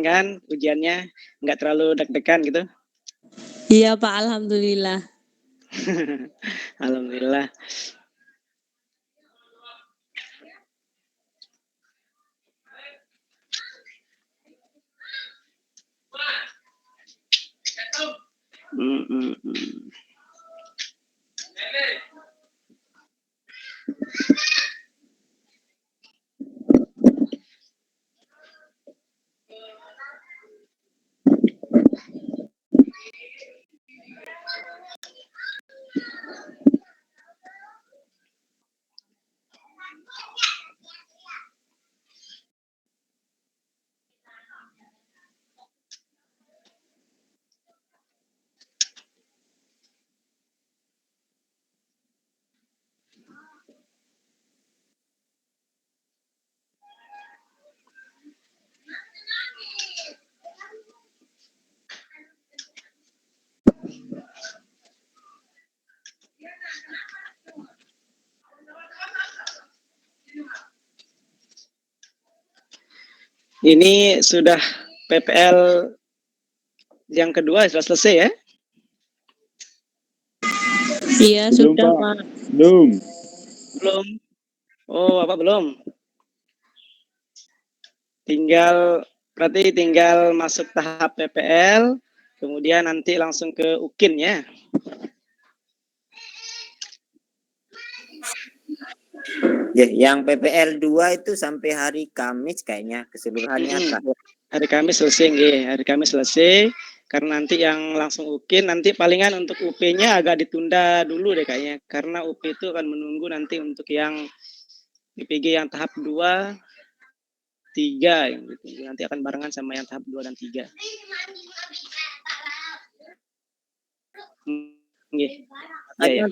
kan ujiannya? Nggak terlalu deg-degan gitu? Iya Pak, alhamdulillah. Alhamdulillah. Ini sudah PPL yang kedua sudah selesai ya? Iya Belum, sudah Pak. Pak. Belum. Belum. Oh, Bapak belum. Berarti tinggal masuk tahap PPL, kemudian nanti langsung ke UKIN ya. Ya, yang PPL 2 itu sampai hari Kamis kayaknya keseluruhannya terakhir. Hari Kamis selesai nggih, hari Kamis selesai. Karena nanti yang langsung UKIN nanti palingan untuk UP-nya agak ditunda dulu deh kayaknya. Karena UP itu akan menunggu nanti untuk yang IPG yang tahap 2, 3 gitu. Nanti akan barengan sama yang tahap 2 dan 3. Nggih. Ya.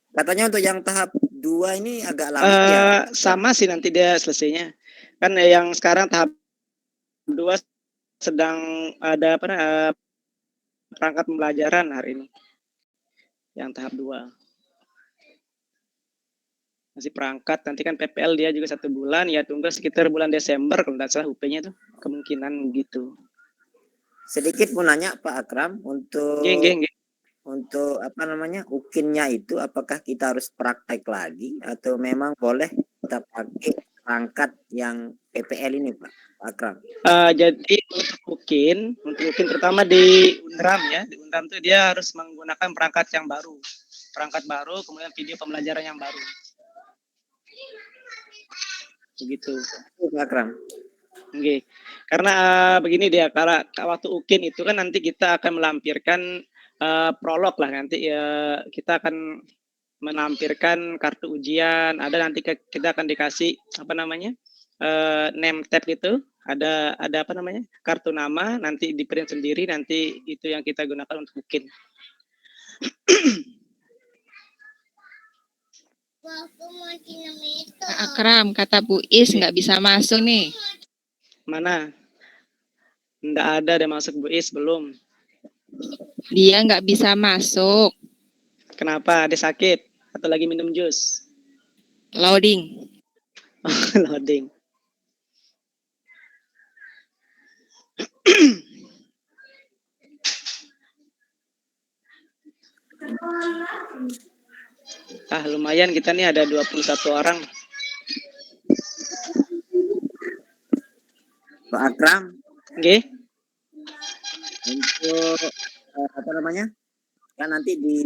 Katanya untuk yang tahap 2 ini agak lama ya. Sama sih nanti dia selesainya. Kan yang sekarang tahap 2 sedang ada perangkat pembelajaran hari ini. Yang tahap 2. Masih perangkat, nanti kan PPL dia juga 1 bulan, ya tunggu sekitar bulan Desember kalau tidak salah UP-nya tuh, kemungkinan gitu. Sedikit mau nanya Pak Akram, untuk apa namanya UKIN-nya itu apakah kita harus praktek lagi atau memang boleh kita pakai perangkat yang PPL ini Pak Akram? Jadi untuk UKIN terutama di UNRAM ya, di UNRAM itu dia harus menggunakan perangkat yang baru, kemudian video pembelajaran yang baru. Begitu. Pak Akram. Oke. Karena begini dia, kalau waktu UKIN itu kan nanti kita akan melampirkan prolog lah nanti kita akan menampilkan kartu ujian, ada nanti kita akan dikasih apa namanya name tag itu, ada apa namanya kartu nama, nanti di print sendiri, nanti itu yang kita gunakan untuk UKIN. Pak Akram, kata Bu Is nggak bisa masuk nih. Mana? Nggak ada masuk Bu Is, belum. Dia nggak bisa masuk. Kenapa? Dia sakit atau lagi minum jus? Loading. Loading. Lumayan kita nih ada 21 orang. Pak Akram. Nggih. Untuk apa namanya? Kan nanti di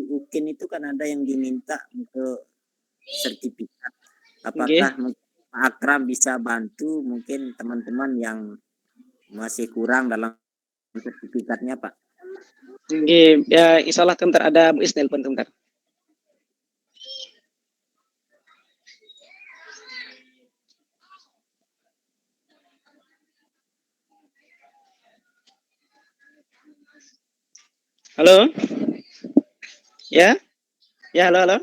UKIN itu kan ada yang diminta untuk sertifikat. Apakah Pak Akram bisa bantu mungkin teman-teman yang masih kurang dalam sertifikatnya, Pak? Nggih, ya insya Allah bentar ada Bu Is nelpon bentar. Halo? Ya? Ya, halo.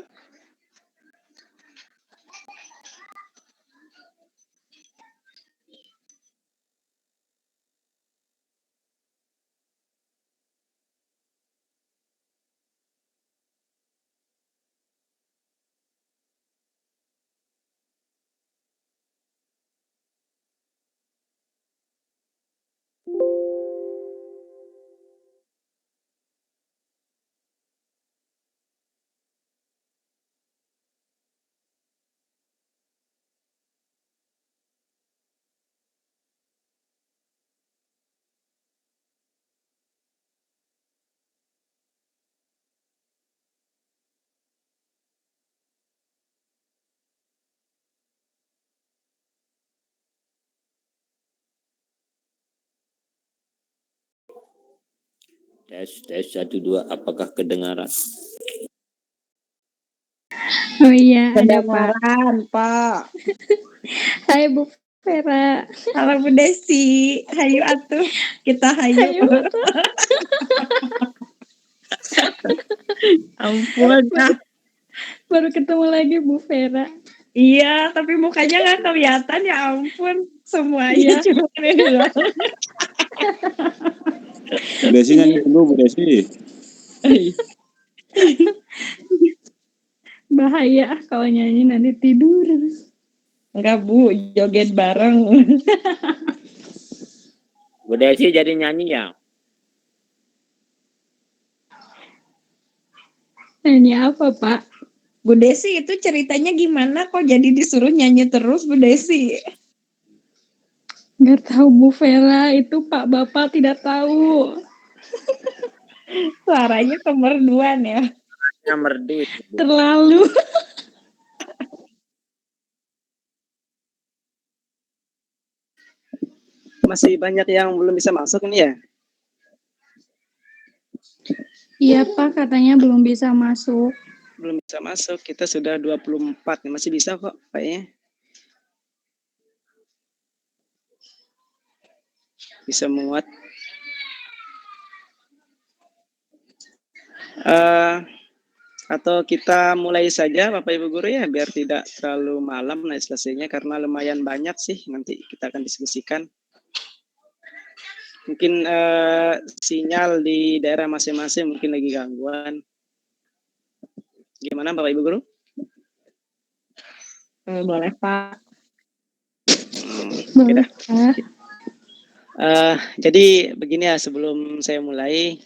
Tes 1 2, apakah kedengaran? Oh iya, ada Pak. Kedengaran, Pak. Hai Bu Vera. Halo Bu Desi, hayu atuh. Kita hayu. Ayo, Pak. Ampun. Nah, Baru ketemu lagi Bu Vera. iya, tapi mukanya nggak kelihatan ya ampun. Semuanya Iya. cuma ini doang. Bu Desi nyanyi dulu, Bu Desi. Bahaya kalau nyanyi nanti tidur. Enggak Bu, joget bareng. Bu Desi jadi nyanyi ya? Nyanyi apa Pak? Bu Desi itu ceritanya gimana kok jadi disuruh nyanyi terus Bu Desi? Nggak tahu Bu Vera, itu Pak Bapak tidak tahu. Suaranya kemerduan ya. Yang merdu itu. Terlalu. Masih banyak yang belum bisa masuk ini ya. Iya Pak, katanya belum bisa masuk. Belum bisa masuk. Kita sudah 24 nih. Masih bisa kok kayaknya. Bisa muat. Atau kita mulai saja Bapak Ibu Guru ya, biar tidak terlalu malam nanti selesainya, karena lumayan banyak sih nanti kita akan diskusikan. Mungkin sinyal di daerah masing-masing mungkin lagi gangguan. Gimana Bapak Ibu Guru? Boleh Pak. Oke dah. Boleh. Jadi begini ya, sebelum saya mulai,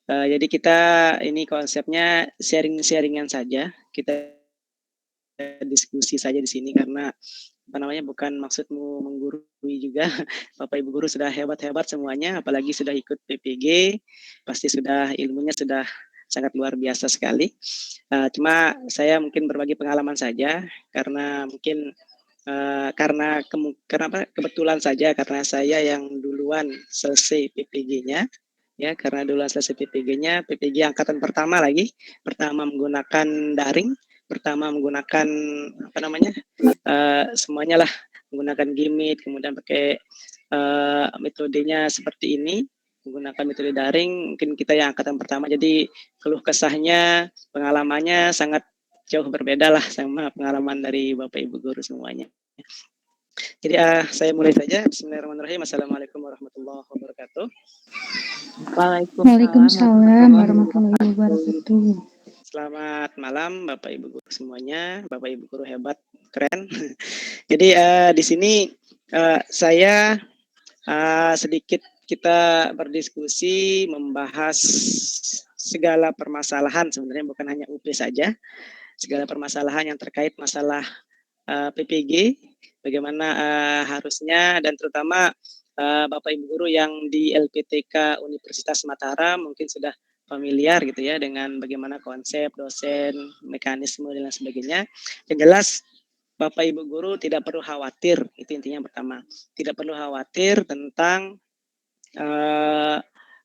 jadi kita ini konsepnya sharing-sharingan saja, kita diskusi saja di sini, karena bukan maksudmu menggurui juga. Bapak Ibu Guru sudah hebat-hebat semuanya, apalagi sudah ikut PPG, pasti sudah ilmunya sudah sangat luar biasa sekali. Cuma saya mungkin berbagi pengalaman saja, karena mungkin karena kebetulan saja, karena saya yang duluan selesai PPG-nya, ya, karena duluan selesai PPG-nya, PPG angkatan pertama lagi, pertama menggunakan daring, pertama menggunakan semuanya lah, menggunakan Gimit, kemudian pakai metodenya seperti ini, menggunakan metode daring. Mungkin kita yang angkatan pertama, jadi keluh kesahnya, pengalamannya sangat jauh berbeda lah sama pengalaman dari Bapak Ibu Guru semuanya. Jadi saya mulai saja. Bismillahirrahmanirrahim. Assalamualaikum warahmatullahi wabarakatuh. Waalaikumsalam warahmatullahi wabarakatuh. Selamat malam Bapak Ibu Guru semuanya, Bapak Ibu Guru hebat, keren. Jadi di sini saya sedikit kita berdiskusi membahas segala permasalahan, sebenarnya bukan hanya UP saja, segala permasalahan yang terkait masalah PPG, bagaimana harusnya, dan terutama Bapak Ibu Guru yang di LPTK Universitas Mataram mungkin sudah familiar gitu ya dengan bagaimana konsep, dosen, mekanisme dan lain sebagainya. Yang jelas Bapak Ibu Guru tidak perlu khawatir, itu intinya pertama. Tidak perlu khawatir tentang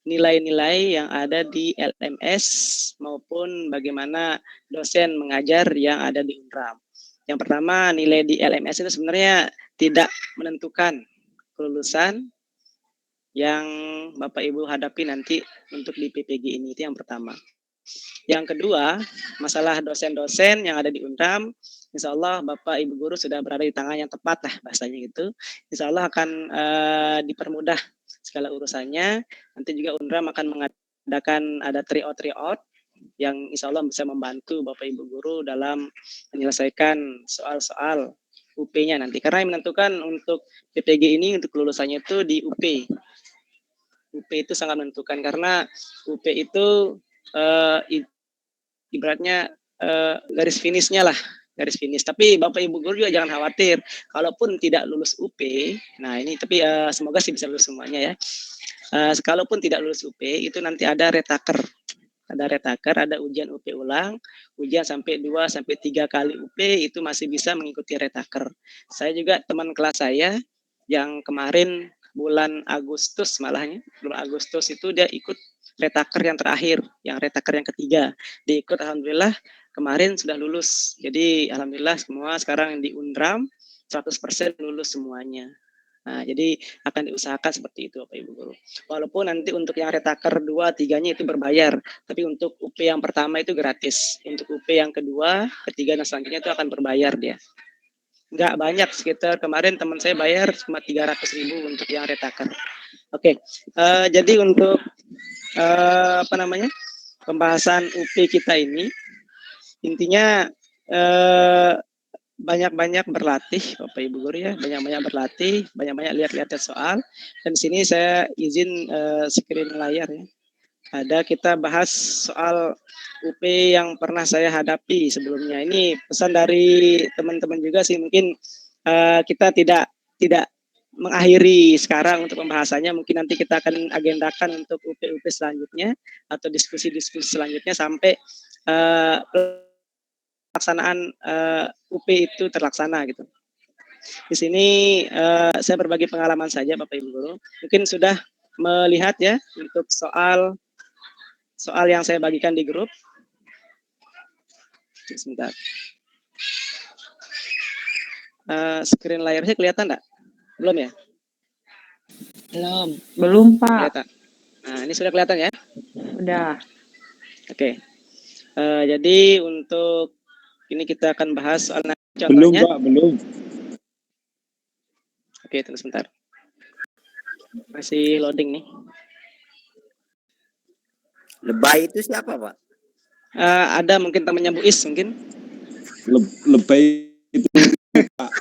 nilai-nilai yang ada di LMS maupun bagaimana dosen mengajar yang ada di UNRAM. Yang pertama, nilai di LMS itu sebenarnya tidak menentukan kelulusan yang Bapak Ibu hadapi nanti untuk di PPG ini, itu yang pertama. Yang kedua, masalah dosen-dosen yang ada di UNRAM, insya Allah Bapak Ibu Guru sudah berada di tangan yang tepat lah bahasanya gitu. Insya Allah akan dipermudah segala urusannya. Nanti juga UNRAM akan mengadakan ada tryout yang insya Allah bisa membantu Bapak Ibu Guru dalam menyelesaikan soal-soal UP-nya nanti. Karena yang menentukan untuk PPG ini, untuk kelulusannya itu di UP. UP itu sangat menentukan, karena UP itu ibaratnya garis finishnya lah, garis finish. Tapi Bapak Ibu Guru juga jangan khawatir, kalaupun tidak lulus UP, nah ini tapi semoga sih bisa lulus semuanya ya. Kalaupun tidak lulus UP, itu nanti ada retaker. Ada retaker, ada ujian UP ulang, ujian sampai 2 sampai 3 kali UP itu masih bisa mengikuti retaker. Saya juga teman kelas saya yang kemarin bulan Agustus malahnya, bulan Agustus itu dia ikut retaker yang terakhir, yang retaker yang ketiga. Diikut alhamdulillah kemarin sudah lulus. Jadi alhamdulillah semua sekarang di Undram 100% lulus semuanya. Nah, jadi akan diusahakan seperti itu Bapak Ibu Guru. Walaupun nanti untuk yang retaker 2, 3-nya itu berbayar, tapi untuk UP yang pertama itu gratis. Untuk UP yang kedua, ketiga dan selanjutnya itu akan berbayar dia. Nggak banyak, sekitar kemarin teman saya bayar cuma 300.000 untuk yang retaker. Oke, jadi untuk pembahasan UP kita ini intinya banyak-banyak berlatih Bapak Ibu Guru ya, banyak-banyak berlatih, banyak-banyak lihat-lihat soal. Dan sini saya izin screen layar ya. Ada kita bahas soal UP yang pernah saya hadapi sebelumnya. Ini pesan dari teman-teman juga sih, mungkin kita tidak mengakhiri sekarang untuk pembahasannya, mungkin nanti kita akan agendakan untuk UP selanjutnya atau diskusi-diskusi selanjutnya sampai pelaksanaan UP itu terlaksana gitu. Di sini saya berbagi pengalaman saja Bapak Ibu Guru. Mungkin sudah melihat ya untuk soal yang saya bagikan di grup. Sebentar. Screen layarnya kelihatan enggak? Belum ya? Belum, Pak. Kelihatan. Nah, ini sudah kelihatan ya? Udah. Oke. Jadi untuk ini kita akan bahas soal contohnya. Belum, Pak, belum. Oke, tunggu sebentar. Masih loading nih. Lebay itu siapa, Pak? Ada mungkin temannya Bu Is mungkin. Lebay itu Pak.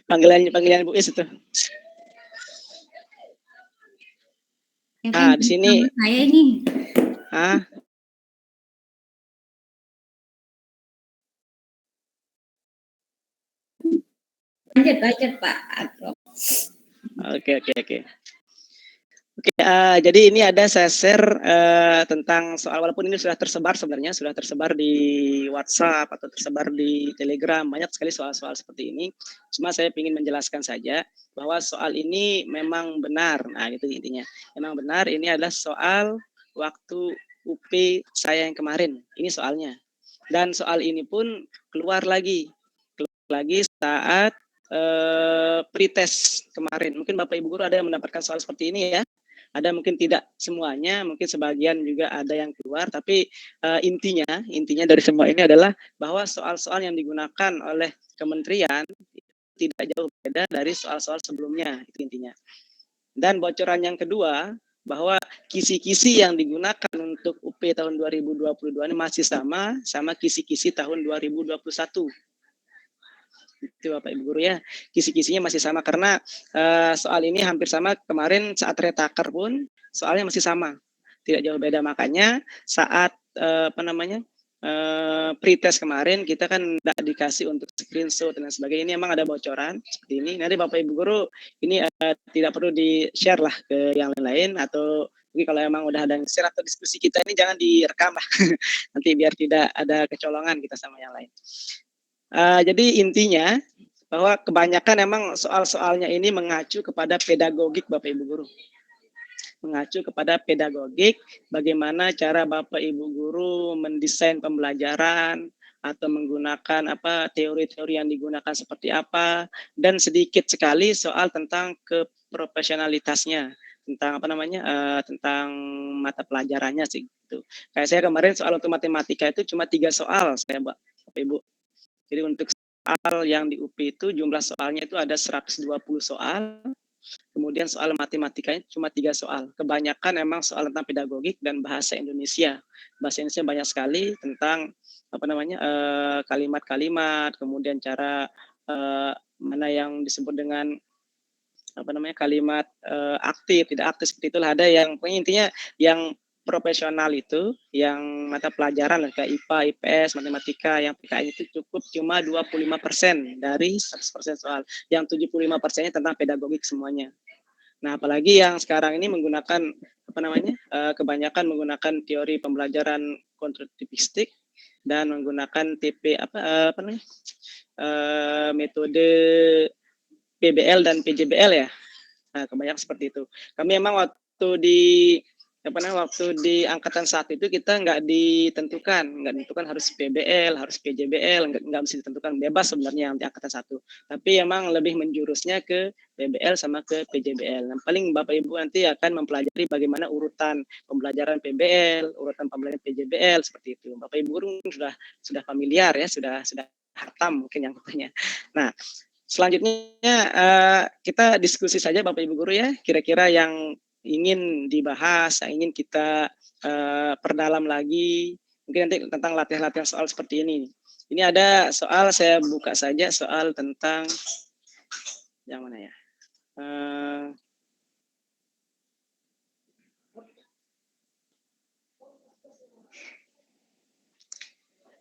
panggilan Bu Is itu. Nah, di sini saya ini. Lanjut Pak. Oke. Oke, jadi ini ada saya share tentang soal, walaupun ini sudah tersebar sebenarnya, sudah tersebar di WhatsApp atau tersebar di Telegram, banyak sekali soal-soal seperti ini. Cuma saya ingin menjelaskan saja bahwa soal ini memang benar. Nah, itu intinya. Memang benar, ini adalah soal waktu UP saya yang kemarin. Ini soalnya. Dan soal ini pun keluar lagi saat pretest kemarin. Mungkin Bapak Ibu Guru ada yang mendapatkan soal seperti ini ya. Ada mungkin tidak semuanya, mungkin sebagian juga ada yang keluar, tapi intinya dari semua ini adalah bahwa soal-soal yang digunakan oleh kementerian tidak jauh beda dari soal-soal sebelumnya, itu intinya. Dan bocoran yang kedua, bahwa kisi-kisi yang digunakan untuk UP tahun 2022 ini masih sama kisi-kisi tahun 2021. Itu Bapak Ibu Guru ya, kisi-kisinya masih sama karena soal ini hampir sama kemarin saat retaker pun soalnya masih sama, tidak jauh beda. Makanya saat pretest kemarin kita kan tidak dikasih untuk screenshot dan sebagainya. Ini memang ada bocoran seperti ini. Nanti Bapak Ibu Guru ini tidak perlu di share lah ke yang lain, atau mungkin kalau memang udah ada yang share atau diskusi kita ini jangan direkam lah nanti biar tidak ada kecolongan kita sama yang lain. Jadi intinya bahwa kebanyakan emang soal-soalnya ini mengacu kepada pedagogik Bapak Ibu Guru. Mengacu kepada pedagogik, bagaimana cara Bapak Ibu Guru mendesain pembelajaran atau menggunakan teori-teori yang digunakan seperti apa, dan sedikit sekali soal tentang keprofesionalitasnya, tentang tentang mata pelajarannya sih gitu. Kayak saya kemarin soal untuk matematika itu cuma 3 soal saya Bapak Ibu. Jadi untuk soal yang di UP itu jumlah soalnya itu ada 120 soal. Kemudian soal matematikanya cuma 3 soal. Kebanyakan emang soal tentang pedagogik dan bahasa Indonesia. Bahasa Indonesia banyak sekali tentang kalimat-kalimat, kemudian cara mana yang disebut dengan kalimat aktif, tidak aktif, seperti itulah. Ada yang intinya yang profesional itu, yang mata pelajaran kayak IPA, IPS, matematika, yang PKN itu cukup cuma 25% dari 100% soal. Yang 75%-nya tentang pedagogik semuanya. Nah, apalagi yang sekarang ini menggunakan kebanyakan menggunakan teori pembelajaran konstruktivistik dan menggunakan metode PBL dan PJBL ya. Nah, kebanyakan seperti itu. Kami memang di waktu di angkatan 1 itu kita nggak ditentukan harus PBL, harus PJBL, nggak bisa ditentukan, bebas sebenarnya di angkatan 1. Tapi emang lebih menjurusnya ke PBL sama ke PJBL. Nah, paling Bapak Ibu nanti akan mempelajari bagaimana urutan pembelajaran PBL, urutan pembelajaran PJBL seperti itu. Bapak Ibu guru sudah familiar ya, sudah hatam mungkin yang katanya. Nah, selanjutnya kita diskusi saja Bapak Ibu guru ya, kira-kira yang ingin dibahas, yang ingin kita perdalam lagi, mungkin nanti tentang latihan-latihan soal seperti ini. Ini ada soal, saya buka saja soal tentang yang mana ya?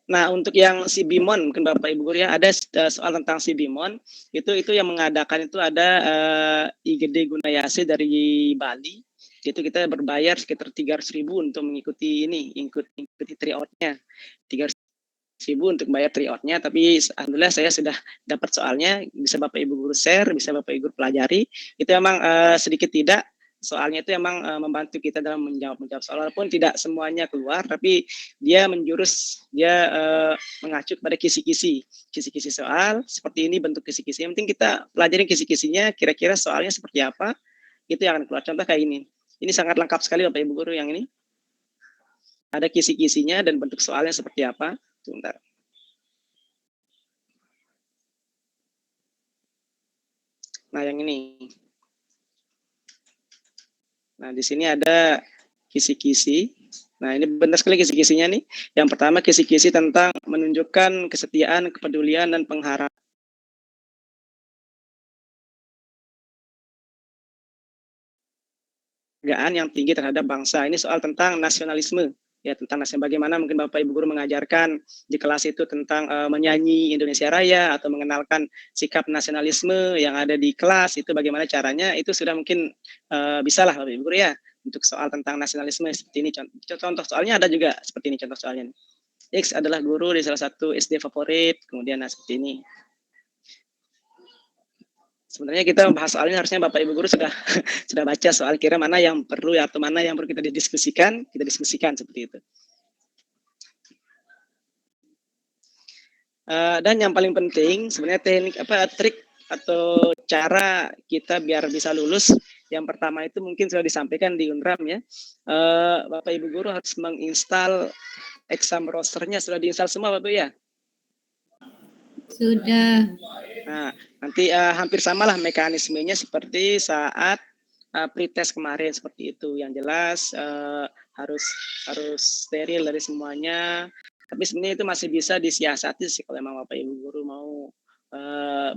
Nah, untuk yang si Bimon, mungkin Bapak Ibu guru ya, ada soal tentang si Bimon. Itu yang mengadakan itu ada IGD Gunayase dari Bali. Itu kita berbayar sekitar 300.000 untuk mengikuti ini, ikuti tryout-nya. 300.000 untuk bayar tryout-nya, tapi alhamdulillah saya sudah dapat soalnya, bisa Bapak Ibu guru share, bisa Bapak Ibu guru pelajari. Itu memang sedikit tidak, soalnya itu emang membantu kita dalam menjawab soal, walaupun tidak semuanya keluar, tapi dia mengacu pada kisi-kisi soal, seperti ini bentuk kisi-kisi. Yang penting kita pelajari kisi-kisinya, kira-kira soalnya seperti apa, itu yang akan keluar. Contoh kayak ini sangat lengkap sekali Bapak Ibu guru yang ini. Ada kisi-kisinya dan bentuk soalnya seperti apa. Sebentar. Nah, yang ini. Nah, di sini ada kisi-kisi. Nah, ini benar sekali kisi-kisinya nih. Yang pertama kisi-kisi tentang menunjukkan kesetiaan, kepedulian, dan penghargaan yang tinggi terhadap bangsa. Ini soal tentang nasionalisme. Ya, tentang bagaimana mungkin Bapak Ibu guru mengajarkan di kelas itu tentang menyanyi Indonesia Raya atau mengenalkan sikap nasionalisme yang ada di kelas, itu bagaimana caranya, itu sudah mungkin bisa lah Bapak Ibu guru ya, untuk soal tentang nasionalisme seperti ini. Contoh soalnya ada juga seperti ini contoh soalnya. X adalah guru di salah satu SD favorit, kemudian seperti ini. Sebenarnya kita membahas soalnya harusnya Bapak Ibu guru sudah baca soal, kira mana yang perlu atau mana yang perlu kita diskusikan seperti itu. Dan yang paling penting sebenarnya trik atau cara kita biar bisa lulus, yang pertama itu mungkin sudah disampaikan di Unram ya. Bapak Ibu guru harus menginstal exam rosternya, sudah diinstal semua Bapak ya? Sudah. Nah, nanti hampir samalah mekanismenya seperti saat pretest kemarin seperti itu. Yang jelas harus steril dari semuanya. Tapi sebenarnya itu masih bisa disiasati sih kalau memang Bapak Ibu guru mau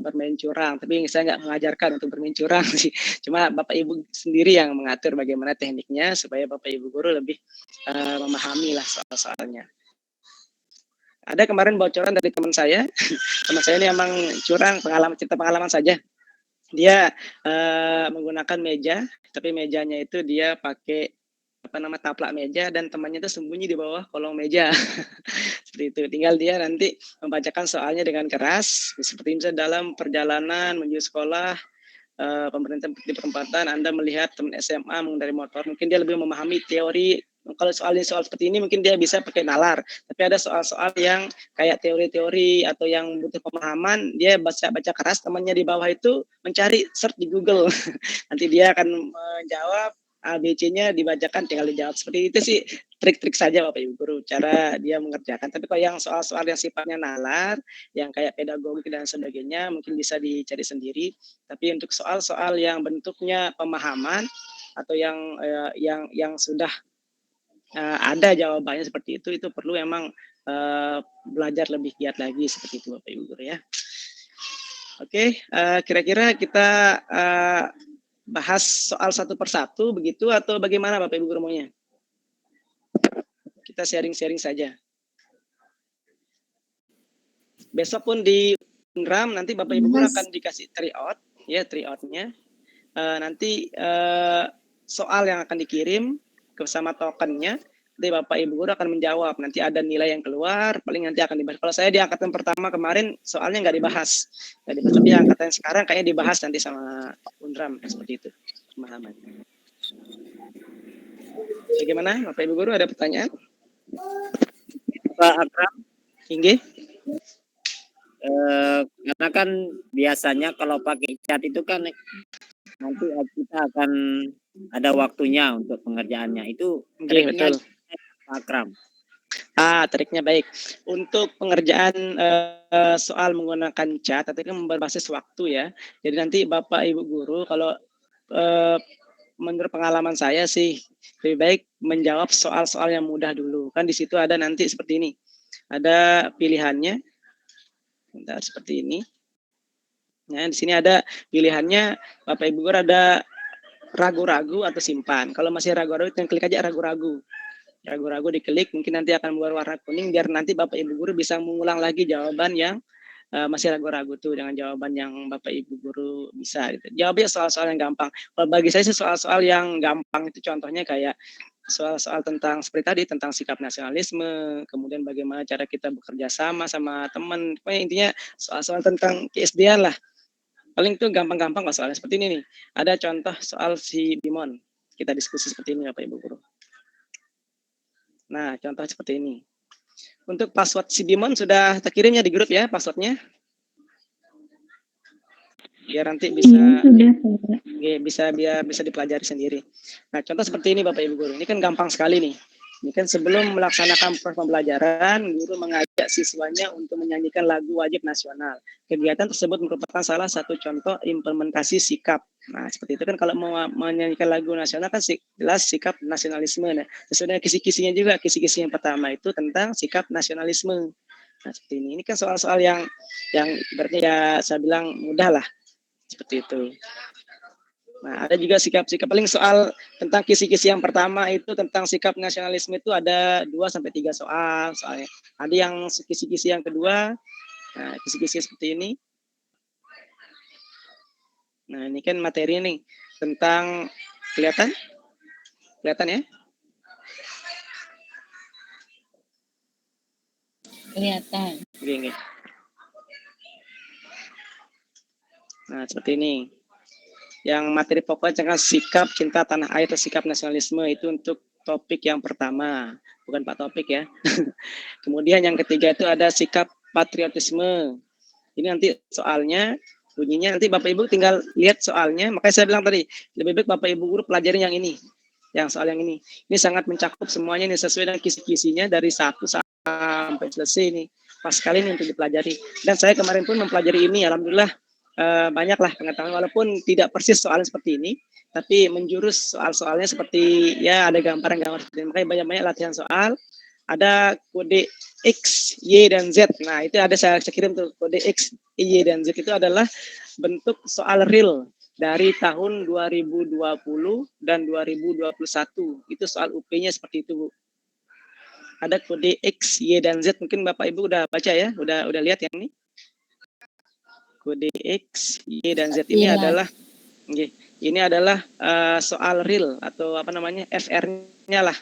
bermain curang. Tapi saya nggak mengajarkan untuk bermain curang sih. Cuma Bapak Ibu sendiri yang mengatur bagaimana tekniknya supaya Bapak Ibu guru lebih memahami lah soal-soalnya. Ada kemarin bocoran dari teman saya. Teman saya ini emang curang, cerita pengalaman saja. Dia menggunakan meja, tapi mejanya itu dia pakai taplak meja, dan temannya itu sembunyi di bawah kolong meja. Seperti itu. Tinggal dia nanti membacakan soalnya dengan keras, seperti misalnya dalam perjalanan menuju sekolah, pemerintah di perempatan Anda melihat teman SMA mengendarai motor, mungkin dia lebih memahami teori. Kalau soal seperti ini mungkin dia bisa pakai nalar, tapi ada soal-soal yang kayak teori-teori atau yang butuh pemahaman, dia baca keras, temannya di bawah itu mencari search di Google. Nanti dia akan menjawab, ABC-nya dibacakan, tinggal dijawab. Seperti itu sih trik-trik saja Bapak Ibu guru, cara dia mengerjakan. Tapi kalau yang soal-soal yang sifatnya nalar, yang kayak pedagogi dan sebagainya, mungkin bisa dicari sendiri. Tapi untuk soal-soal yang bentuknya pemahaman atau yang sudah ada jawabannya seperti itu perlu emang belajar lebih giat lagi seperti itu Bapak Ibu guru ya. Oke, kira-kira kita bahas soal satu persatu begitu atau bagaimana Bapak Ibu guru maunya? Kita sharing-sharing saja. Besok pun di Unram nanti Bapak Ibu guru akan dikasih tryout ya, tryoutnya. Nanti soal yang akan dikirim bersama tokennya, nanti Bapak Ibu guru akan menjawab. Nanti ada nilai yang keluar, paling nanti akan dibahas. Kalau saya di angkatan pertama kemarin soalnya nggak dibahas, tapi angkatan sekarang kayaknya dibahas nanti sama Unram seperti itu pemahaman. Bagaimana Bapak Ibu Guru, ada pertanyaan? Pak Akram, Inggih. karena kan biasanya kalau pakai chat itu kan nanti kita akan ada waktunya untuk pengerjaannya. Itu Inggih, triknya betul. Pak Akram. Triknya baik. Untuk pengerjaan soal menggunakan chat, itu kan berbasis waktu ya. Jadi nanti Bapak Ibu Guru kalau menurut pengalaman saya sih lebih baik menjawab soal-soal yang mudah dulu. Kan di situ ada nanti seperti ini. Ada pilihannya. Bentar, seperti ini. Nah, di sini ada pilihannya, Bapak Ibu Guru ada ragu-ragu atau simpan. Kalau masih ragu-ragu, klik aja ragu-ragu. Ragu-ragu diklik, mungkin nanti akan keluar warna kuning, biar nanti Bapak Ibu Guru bisa mengulang lagi jawaban yang masih ragu-ragu tuh dengan jawaban yang Bapak Ibu Guru bisa. Gitu. Jawabnya soal-soal yang gampang. Kalau bagi saya sih soal-soal yang gampang itu contohnya kayak soal-soal tentang seperti tadi, tentang sikap nasionalisme, kemudian bagaimana cara kita bekerja sama teman. Pokoknya intinya soal-soal tentang KSD-an lah. Paling itu gampang-gampang kok soalnya. Seperti ini nih, ada contoh soal si Bimon. Kita diskusi seperti ini Bapak Ibu Guru. Nah, contoh seperti ini. Untuk password si Bimon sudah terkirimnya di grup ya, passwordnya. Biar nanti bisa Sudah. biar bisa dipelajari sendiri. Nah, contoh seperti ini Bapak Ibu Guru. Ini kan gampang sekali nih. Ini kan sebelum melaksanakan proses pembelajaran, guru mengajak siswanya untuk menyanyikan lagu wajib nasional. Kegiatan tersebut merupakan salah satu contoh implementasi sikap. Nah, seperti itu kan kalau mau menyanyikan lagu nasional kan jelas sikap nasionalisme. Nah, sesuai dengan kisi-kisinya juga. Kisi-kisi yang pertama itu tentang sikap nasionalisme. Nah, seperti ini. Ini kan soal-soal yang berarti ya saya bilang mudah lah. Seperti itu. Nah, ada juga sikap-sikap paling soal tentang kisi-kisi yang pertama itu tentang sikap nasionalisme itu ada 2-3 soal soalnya. Ada yang kisi-kisi yang kedua, nah kisi-kisi seperti ini. Nah, ini kan materi nih tentang kelihatan ya? Kelihatan. Oke. Nah, seperti ini. Yang materi pokoknya tentang sikap cinta tanah air atau sikap nasionalisme itu untuk topik yang pertama, bukan Pak Topik ya. Kemudian yang ketiga itu ada sikap patriotisme. Ini nanti soalnya bunyinya nanti Bapak Ibu tinggal lihat soalnya. Makanya saya bilang tadi lebih baik Bapak Ibu Guru pelajarin yang ini, yang soal yang ini. Ini sangat mencakup semuanya ini sesuai dengan kisi-kisinya dari 1 sampai selesai ini. Pas sekali ini untuk dipelajari. Dan saya kemarin pun mempelajari ini, alhamdulillah. Banyaklah pengetahuan walaupun tidak persis soalnya seperti ini, tapi menjurus soal-soalnya seperti ya ada gambaran-gambaran seperti ini. Makanya banyak-banyak latihan soal, ada kode X, Y, dan Z. Nah, itu ada saya kirim tuh kode X, Y, dan Z itu adalah bentuk soal real dari tahun 2020 dan 2021. Itu soal UP-nya seperti itu, Bu. Ada kode X, Y, dan Z. Mungkin Bapak Ibu udah baca ya, udah lihat yang ini. Kode X, Y, dan Z ini adalah soal real atau apa namanya FR-nya lah.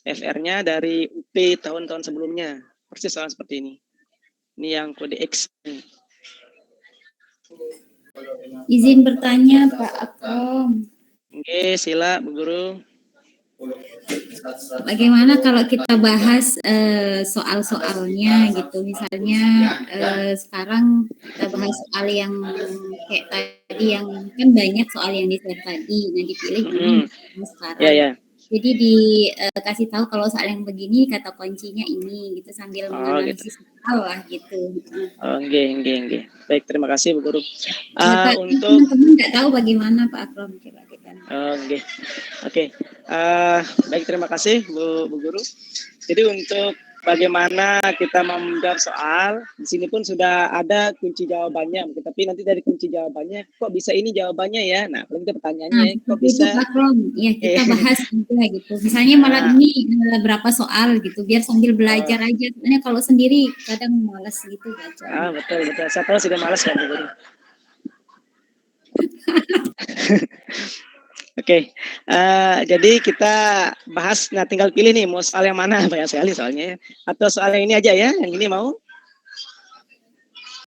FR-nya dari UP tahun-tahun sebelumnya. Persis soal seperti ini. Ini yang kode X. Izin bertanya Pak Akram. Oke, sila Bu Guru. Bagaimana kalau kita bahas soal-soalnya gitu, misalnya sekarang kita bahas soal yang kayak tadi yang kan banyak soal yang di-share tadi, nah dipilih sekarang. Ya. Jadi dikasih tahu kalau soal yang begini kata kuncinya ini gitu sambil menganalisis soal lah gitu. Oke. Baik, terima kasih Bu Guru. Untuk teman-teman nggak tahu bagaimana Pak Akram coba kita. Oke. Baik, terima kasih Bu Guru. Jadi untuk bagaimana kita menjawab soal, di sini pun sudah ada kunci jawabannya. Tapi nanti dari kunci jawabannya, kok bisa ini jawabannya ya? Nah, kalau kita pertanyaannya, kok bisa? Itu Pak Akram, ya kita bahas juga gitu. Misalnya malam ini berapa soal gitu, biar sambil belajar aja. Sebenarnya kalau sendiri kadang malas gitu baca. Betul. Saya tahu sudah malas kan Bu Guru. Oke, jadi kita bahas, nah tinggal pilih nih mau soal yang mana, banyak sekali soalnya, atau soal yang ini aja ya, yang ini mau?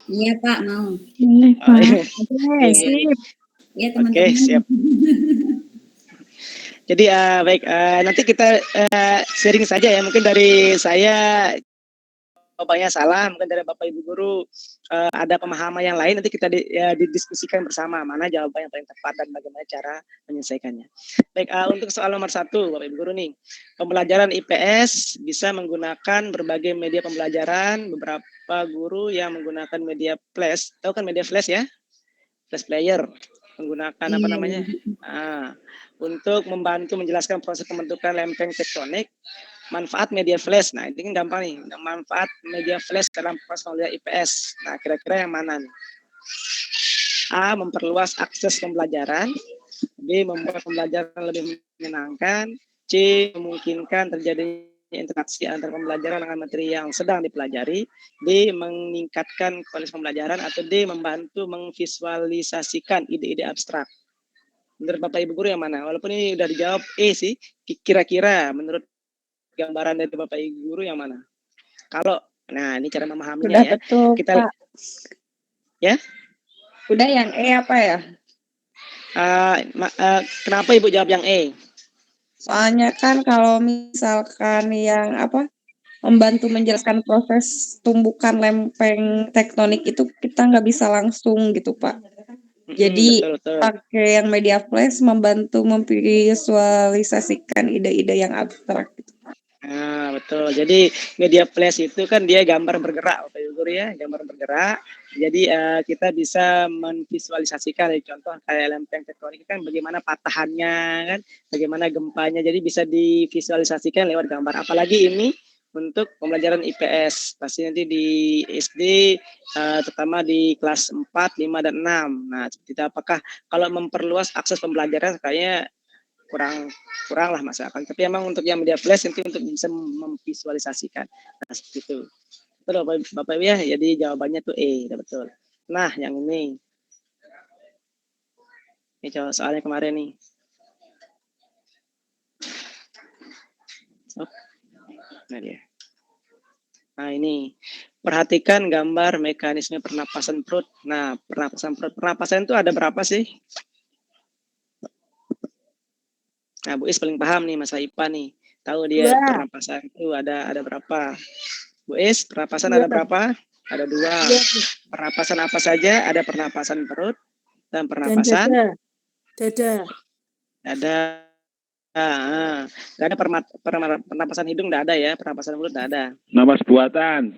Iya Pak, mau. Boleh Pak. Oke, sip. Ya teman-teman. Oke, siap. Jadi baik, nanti kita sharing saja ya. Mungkin dari saya jawabannya salah, mungkin dari Bapak Ibu guru ada pemahaman yang lain, nanti kita didiskusikan bersama mana jawaban yang paling tepat dan bagaimana cara menyelesaikannya. Baik, untuk soal nomor 1 Bapak Ibu guru nih, pembelajaran IPS bisa menggunakan berbagai media pembelajaran. Beberapa guru yang menggunakan media flash, tahu kan media flash ya? Flash player, menggunakan apa namanya? Untuk membantu menjelaskan proses pembentukan lempeng tektonik. Manfaat media flash. Nah, ini kan gampang nih. Manfaat media flash dalam proses pembelajaran IPS. Nah, kira-kira yang mana nih? A. Memperluas akses pembelajaran. B. Membuat pembelajaran lebih menyenangkan. C. Memungkinkan terjadinya interaksi antara pembelajaran dengan materi yang sedang dipelajari. D. Meningkatkan kualitas pembelajaran. Atau D. Membantu memvisualisasikan ide-ide abstrak. Menurut Bapak Ibu guru yang mana? Walaupun ini udah dijawab E sih. Kira-kira menurut gambaran dari Bapak Ibu guru yang mana? Kalau, nah ini cara memahaminya Sudah ya. betul, Kita, Pak. Ya? Udah yang E apa ya? Kenapa Ibu jawab yang E? Soalnya kan kalau misalkan yang apa membantu menjelaskan proses tumbukan lempeng tektonik itu kita nggak bisa langsung gitu, Pak. Jadi Betul. pakai yang media flash membantu memvisualisasikan ide-ide yang abstrak gitu. Betul. Jadi media flash itu kan dia gambar bergerak, Bapak Ibu guru ya, gambar bergerak. Jadi kita bisa memvisualisasikan, contoh kayak lempeng tektonik kan bagaimana patahannya kan, bagaimana gempanya. Jadi bisa divisualisasikan lewat gambar. Apalagi ini untuk pembelajaran IPS. Pasti nanti di SD terutama di kelas 4, 5 dan 6. Nah, kita apakah kalau memperluas akses pembelajaran kayaknya kurang lah masakan. Tapi emang untuk yang media flash itu untuk bisa memvisualisasikan. Nah, seperti itu. Betul Bapak Ibu ya. Jadi jawabannya tuh E, udah betul. Nah, yang ini. Ini coba soalnya kemarin nih. Nah dia. Nah ini. Perhatikan gambar mekanisme pernapasan perut. Nah, pernapasan itu ada berapa sih? Nah, Bu Is paling paham nih masa IPA nih. Tahu dia pernapasan itu ada berapa? Bu Is, pernapasan ada berapa? Ada 2. Pernapasan apa saja? Ada pernapasan perut dan pernapasan dada. Nggak ada pernapasan hidung, nggak ada ya. Pernapasan mulut nggak ada. Napas buatan.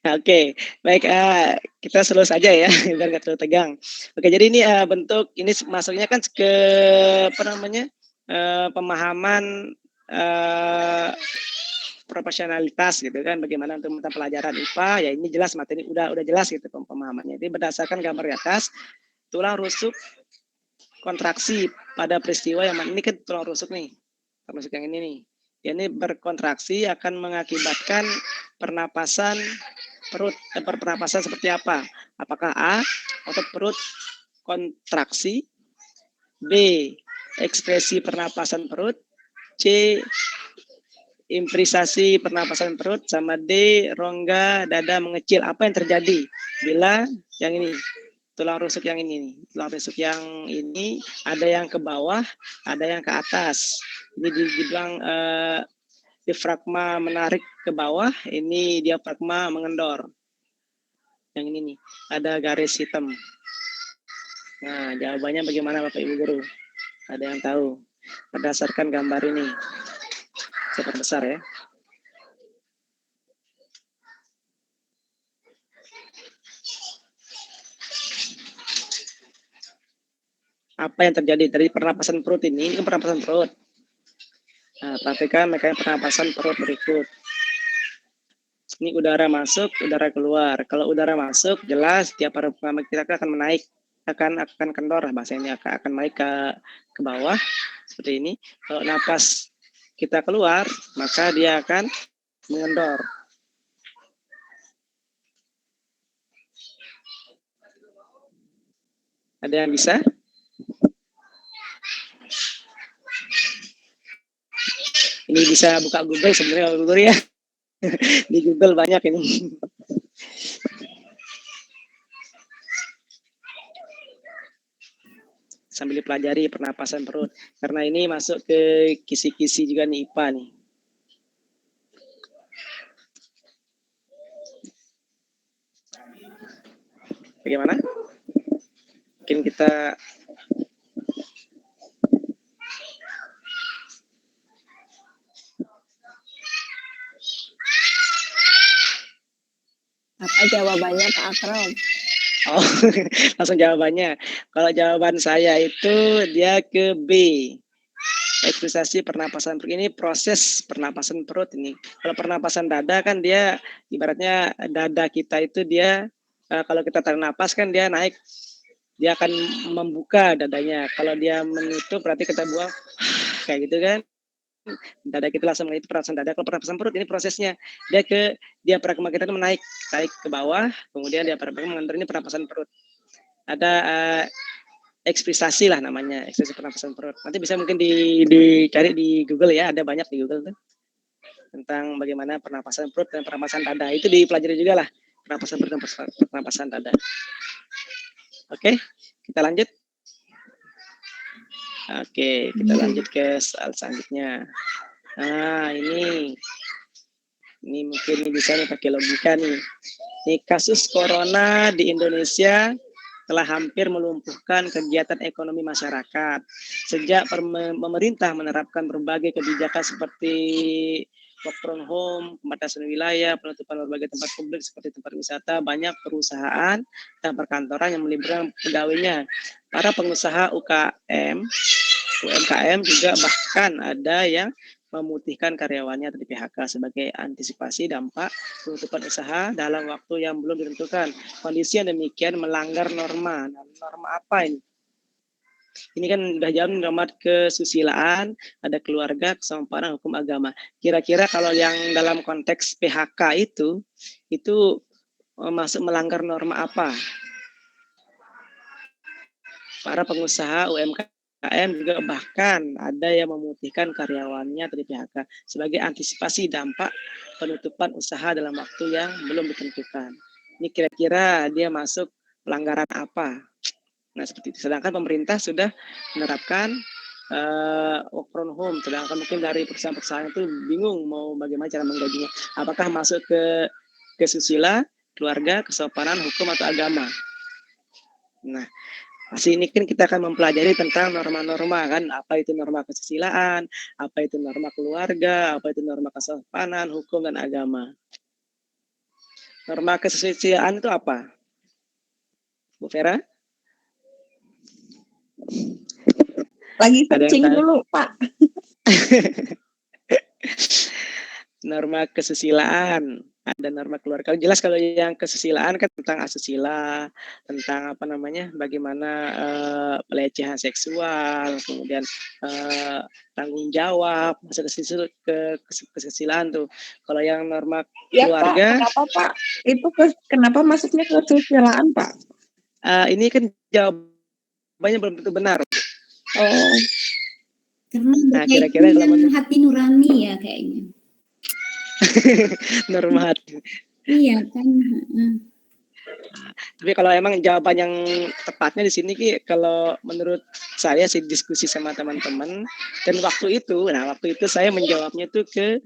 Oke, baik, kita slow saja ya biar nggak terlalu tegang. Oke, jadi ini bentuk ini masuknya kan ke apa namanya pemahaman profesionalitas gitu kan, bagaimana untuk mata pelajaran IPA ya, ini jelas materi udah jelas gitu pemahamannya. Jadi berdasarkan gambar di atas, tulang rusuk kontraksi pada peristiwa yang ini kan tulang rusuk nih, termasuk yang ini nih. Ini berkontraksi akan mengakibatkan pernapasan perut. Pernapasan seperti apa? Apakah A, otot perut kontraksi, B, ekspresi pernapasan perut, C, imprisasi pernapasan perut, sama D, rongga dada mengecil. Apa yang terjadi bila yang ini, tulang rusuk yang ini nih, tulang rusuk yang ini ada yang ke bawah, ada yang ke atas. Ini dibilang diafragma menarik ke bawah, ini diafragma mengendor. Yang ini nih, ada garis hitam. Nah, jawabannya bagaimana Bapak Ibu guru? Ada yang tahu? Berdasarkan gambar ini. Saya perbesar ya. Apa yang terjadi dari pernapasan perut ini kan pernapasan perut. Nah, perhatikan mekanisme pernapasan perut berikut. Ini udara masuk, udara keluar. Kalau udara masuk, jelas tiap paru-paru kita akan menaik, akan kendor lah bahasa ini, akan naik ke bawah seperti ini. Kalau napas kita keluar, maka dia akan mengendor. Ada yang bisa? Ini bisa buka Google sebenarnya Google ya. Di Google banyak ini. sambil dipelajari pernapasan perut. Karena ini masuk ke kisi-kisi juga nih IPA nih. Bagaimana? Mungkin kita Apa jawabannya Pak Akram? Oh, langsung jawabannya. Kalau jawaban saya itu dia ke B. Ekspirasi pernapasan perut ini proses pernapasan perut ini. Kalau pernapasan dada kan dia ibaratnya dada kita itu dia kalau kita tarik napas kan dia naik, dia akan membuka dadanya. Kalau dia menutup berarti kita buang kayak gitu kan. Dada kita langsung itu pernapasan dada. Kalau pernapasan perut ini prosesnya diafragma kita itu menaik ke bawah, kemudian diafragma mengantar ini pernapasan perut. Ada ekspirasi lah namanya, ekspirasi pernapasan perut. Nanti bisa mungkin dicari di Google ya, ada banyak di Google tuh tentang bagaimana pernapasan perut dan pernapasan dada. Itu dipelajari juga lah, pernapasan perut dan pernapasan dada. Oke, kita lanjut. Oke, kita lanjut ke soal selanjutnya. Nah, ini mungkin bisa nih pakai logika nih. Ini kasus corona di Indonesia telah hampir melumpuhkan kegiatan ekonomi masyarakat. Sejak pemerintah menerapkan berbagai kebijakan seperti work from home, pembatasan wilayah, penutupan berbagai tempat publik seperti tempat wisata, banyak perusahaan dan perkantoran yang meliburkan pegawainya. Para pengusaha UMKM juga bahkan ada yang memutihkan karyawannya atau di PHK sebagai antisipasi dampak penutupan usaha dalam waktu yang belum ditentukan. Kondisi yang demikian melanggar norma. Nah, norma apa ini? Ini kan udah jauh norma kesusilaan, ada keluarga, kesopanan, hukum agama. Kira-kira kalau yang dalam konteks PHK itu masuk melanggar norma apa? Para pengusaha UMKM juga bahkan ada yang memutihkan karyawannya dari PHK sebagai antisipasi dampak penutupan usaha dalam waktu yang belum ditentukan. Ini kira-kira dia masuk pelanggaran apa? Nah, seperti itu. Sedangkan pemerintah sudah menerapkan work from home, sedangkan mungkin dari perusahaan-perusahaan itu bingung mau bagaimana cara menggajinya. Apakah masuk ke kesusila, keluarga, kesopanan, hukum atau agama? Nah, pasti ini kan kita akan mempelajari tentang norma-norma kan, apa itu norma kesusilaan, apa itu norma keluarga, apa itu norma kesopanan, hukum dan agama. Norma kesusilaan itu apa? Bu Vera? Lagi searching dulu, Pak. Norma kesusilaan, ada norma keluarga. Jelas kalau yang kesusilaan kan tentang asusila, tentang apa namanya, bagaimana pelecehan seksual, kemudian tanggung jawab, masuk ke kesusilaan tuh. Kalau yang norma keluarga, ya, Pak, kenapa Pak? Itu kenapa masuknya ke kesusilaan, Pak? Ini kan jawabannya belum tentu benar. Oh. Karena kira-kira kalau hati nurani ya kayaknya. Norma hati. Iya kan. Tapi kalau emang jawaban yang tepatnya di sini Ki, kalau menurut saya sih diskusi sama teman-teman dan waktu itu saya menjawabnya tuh ke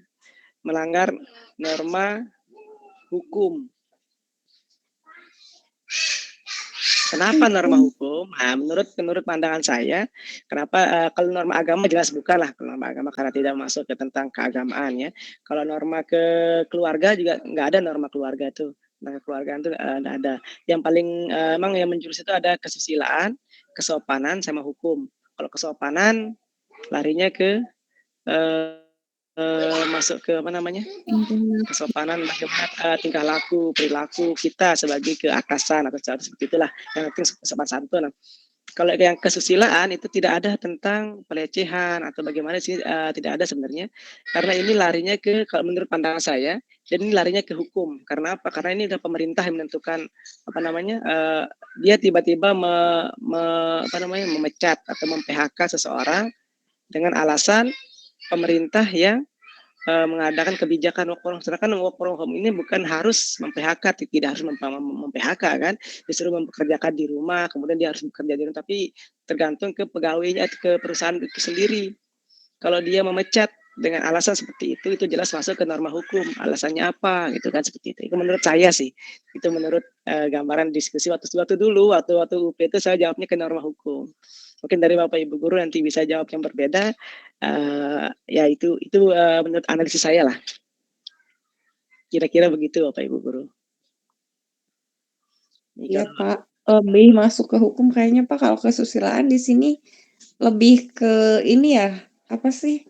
melanggar norma hukum. Kenapa norma hukum? Nah, menurut pandangan saya, kenapa kalau norma agama jelas bukan lah, norma agama karena tidak masuk ke tentang keagamaan ya. Kalau norma ke keluarga juga nggak ada norma keluarga tuh. Nah, keluargaan itu ada. Yang paling emang yang menjurus itu ada kesusilaan, kesopanan sama hukum. Kalau kesopanan larinya ke masuk ke apa namanya? Kesopanan bagaimana tingkah laku, perilaku kita sebagai keatasan atau seperti itulah. Yang penting sopan santun. Kalau yang kesusilaan itu tidak ada tentang pelecehan atau bagaimana sih, tidak ada sebenarnya. Karena ini larinya ke, kalau menurut pandangan saya, dan ini larinya ke hukum. Karena apa? Karena ini adalah pemerintah yang menentukan apa namanya, dia tiba-tiba memecat atau mem-PHK seseorang dengan alasan pemerintah yang mengadakan kebijakan work from home. Sedangkan work from home ini bukan harus mem-PHK, tidak harus mem-PHK kan, disuruh mempekerjakan di rumah, kemudian dia harus bekerja di rumah, tapi tergantung ke pegawainya, ke perusahaan itu sendiri. Kalau dia memecat dengan alasan seperti itu jelas masuk ke norma hukum. Alasannya apa gitu kan, seperti itu. Itu menurut saya sih. Itu menurut gambaran diskusi waktu dulu, waktu UP itu saya jawabnya ke norma hukum. Mungkin dari Bapak Ibu guru nanti bisa jawab yang berbeda. Ya itu menurut analisis saya lah. Kira-kira begitu Bapak Ibu guru. Iya Pak, lebih masuk ke hukum kayaknya Pak. Kalau kesusilaan di sini lebih ke ini ya, apa sih?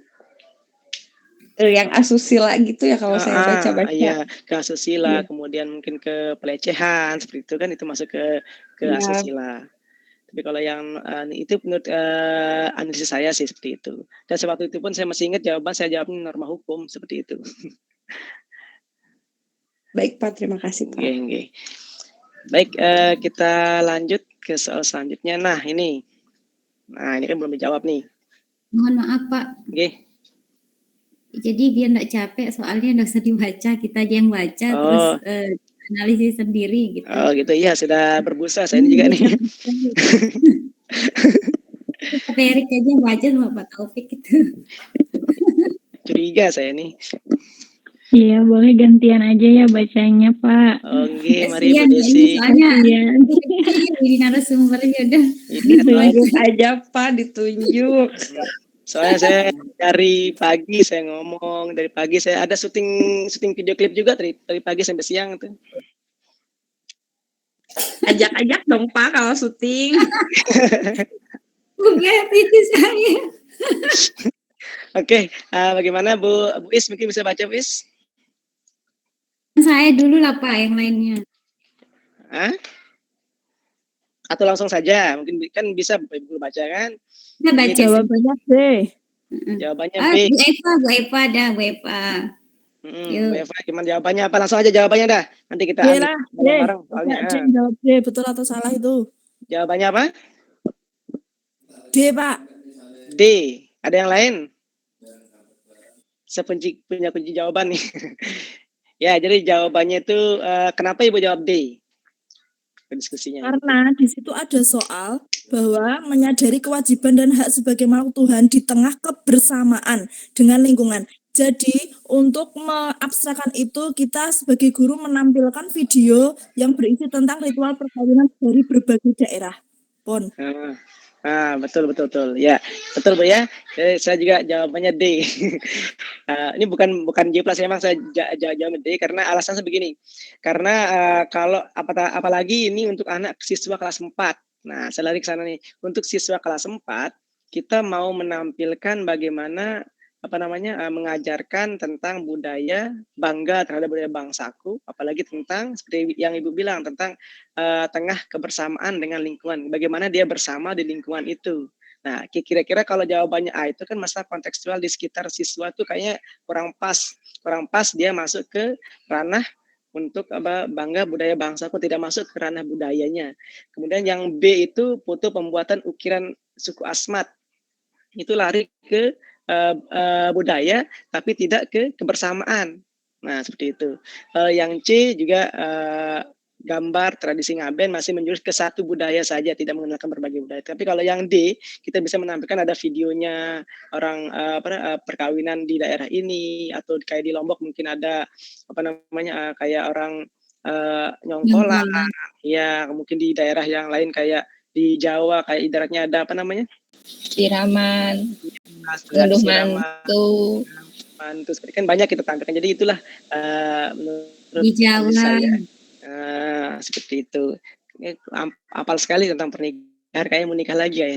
Yang asusila gitu ya kalau saya baca-baca. Iya, ke asusila, Iya. kemudian mungkin ke pelecehan seperti itu kan, itu masuk ke Iya. asusila. Tapi kalau yang itu menurut analisis saya sih seperti itu. Dan sewaktu itu pun saya masih ingat saya jawabnya norma hukum seperti itu. Baik Pak, terima kasih Pak. Okay. Baik, kita lanjut ke soal selanjutnya. Nah ini kan belum dijawab nih. Mohon maaf Pak. Okay. Jadi biar nggak capek soalnya nggak usah dibaca, kita aja yang baca terus analisis sendiri gitu. Oh gitu, iya sudah berbusa saya ini juga nih. Pak Erik aja yang baca sama Pak Taufik itu. Curiga saya nih. Iya, boleh gantian aja ya bacanya, Pak. Oke, mari Bu Desi. Soalnya jadi narasumbernya udah. Ditunjuk aja Pak, ditunjuk. Soalnya saya dari pagi saya ngomong, dari pagi saya ada syuting video klip juga dari pagi sampai siang itu. Ajak-ajak dong Pak kalau syuting. Bukan itu saya. Oke, bagaimana Bu Is, mungkin bisa baca Bu Is? Saya dulu lah Pak, yang lainnya. Atau langsung saja, mungkin kan bisa Ibu baca kan? Saya baca. Jawabannya B. Jawabannya B. Bu Eva dah, Bu Eva. Bu Eva, gimana jawabannya? Apa langsung aja jawabannya dah? Nanti kita bareng soalnya. Jawab D, betul atau salah itu? Jawabannya apa? D, Pak. D. Ada yang lain? Saya punya kunci jawaban nih. Ya, jadi jawabannya itu kenapa Ibu jawab D? Diskusinya. Karena di situ ada soal bahwa menyadari kewajiban dan hak sebagai makhluk Tuhan di tengah kebersamaan dengan lingkungan. Jadi untuk mengabstrakan itu, kita sebagai guru menampilkan video yang berisi tentang ritual perkawinan dari berbagai daerah. Pon. Betul. Ya, betul Bu ya. Saya juga jawabannya D. Ini bukan J+, emang saya jawab D karena alasannya begini. Karena kalau apalagi ini untuk anak siswa kelas 4. Nah, saya lari ke sana nih. Untuk siswa kelas 4, kita mau menampilkan bagaimana mengajarkan tentang budaya, bangga terhadap budaya bangsaku, apalagi tentang seperti yang Ibu bilang tentang tengah kebersamaan dengan lingkungan, bagaimana dia bersama di lingkungan itu. Nah, kira-kira kalau jawabannya A itu kan masalah kontekstual di sekitar siswa tuh kayaknya kurang pas dia masuk ke ranah untuk bangga budaya bangsaku, tidak masuk ke ranah budayanya. Kemudian yang B itu foto pembuatan ukiran suku Asmat, itu lari ke budaya tapi tidak ke kebersamaan. Nah, seperti itu. Yang C juga gambar tradisi Ngaben masih menjurus ke satu budaya saja, tidak mengenalkan berbagai budaya. Tapi kalau yang D, kita bisa menampilkan ada videonya orang perkawinan di daerah ini, atau kayak di Lombok mungkin ada kayak orang nyongkolan. Ya, mungkin di daerah yang lain kayak di Jawa kayak ibaratnya ada siraman, ngunduh mantu, seperti kan banyak kita tampilkan. Jadi itulah menurut di Jawa saya seperti itu. Apal sekali tentang pernikahan, kayak mau nikah lagi ya.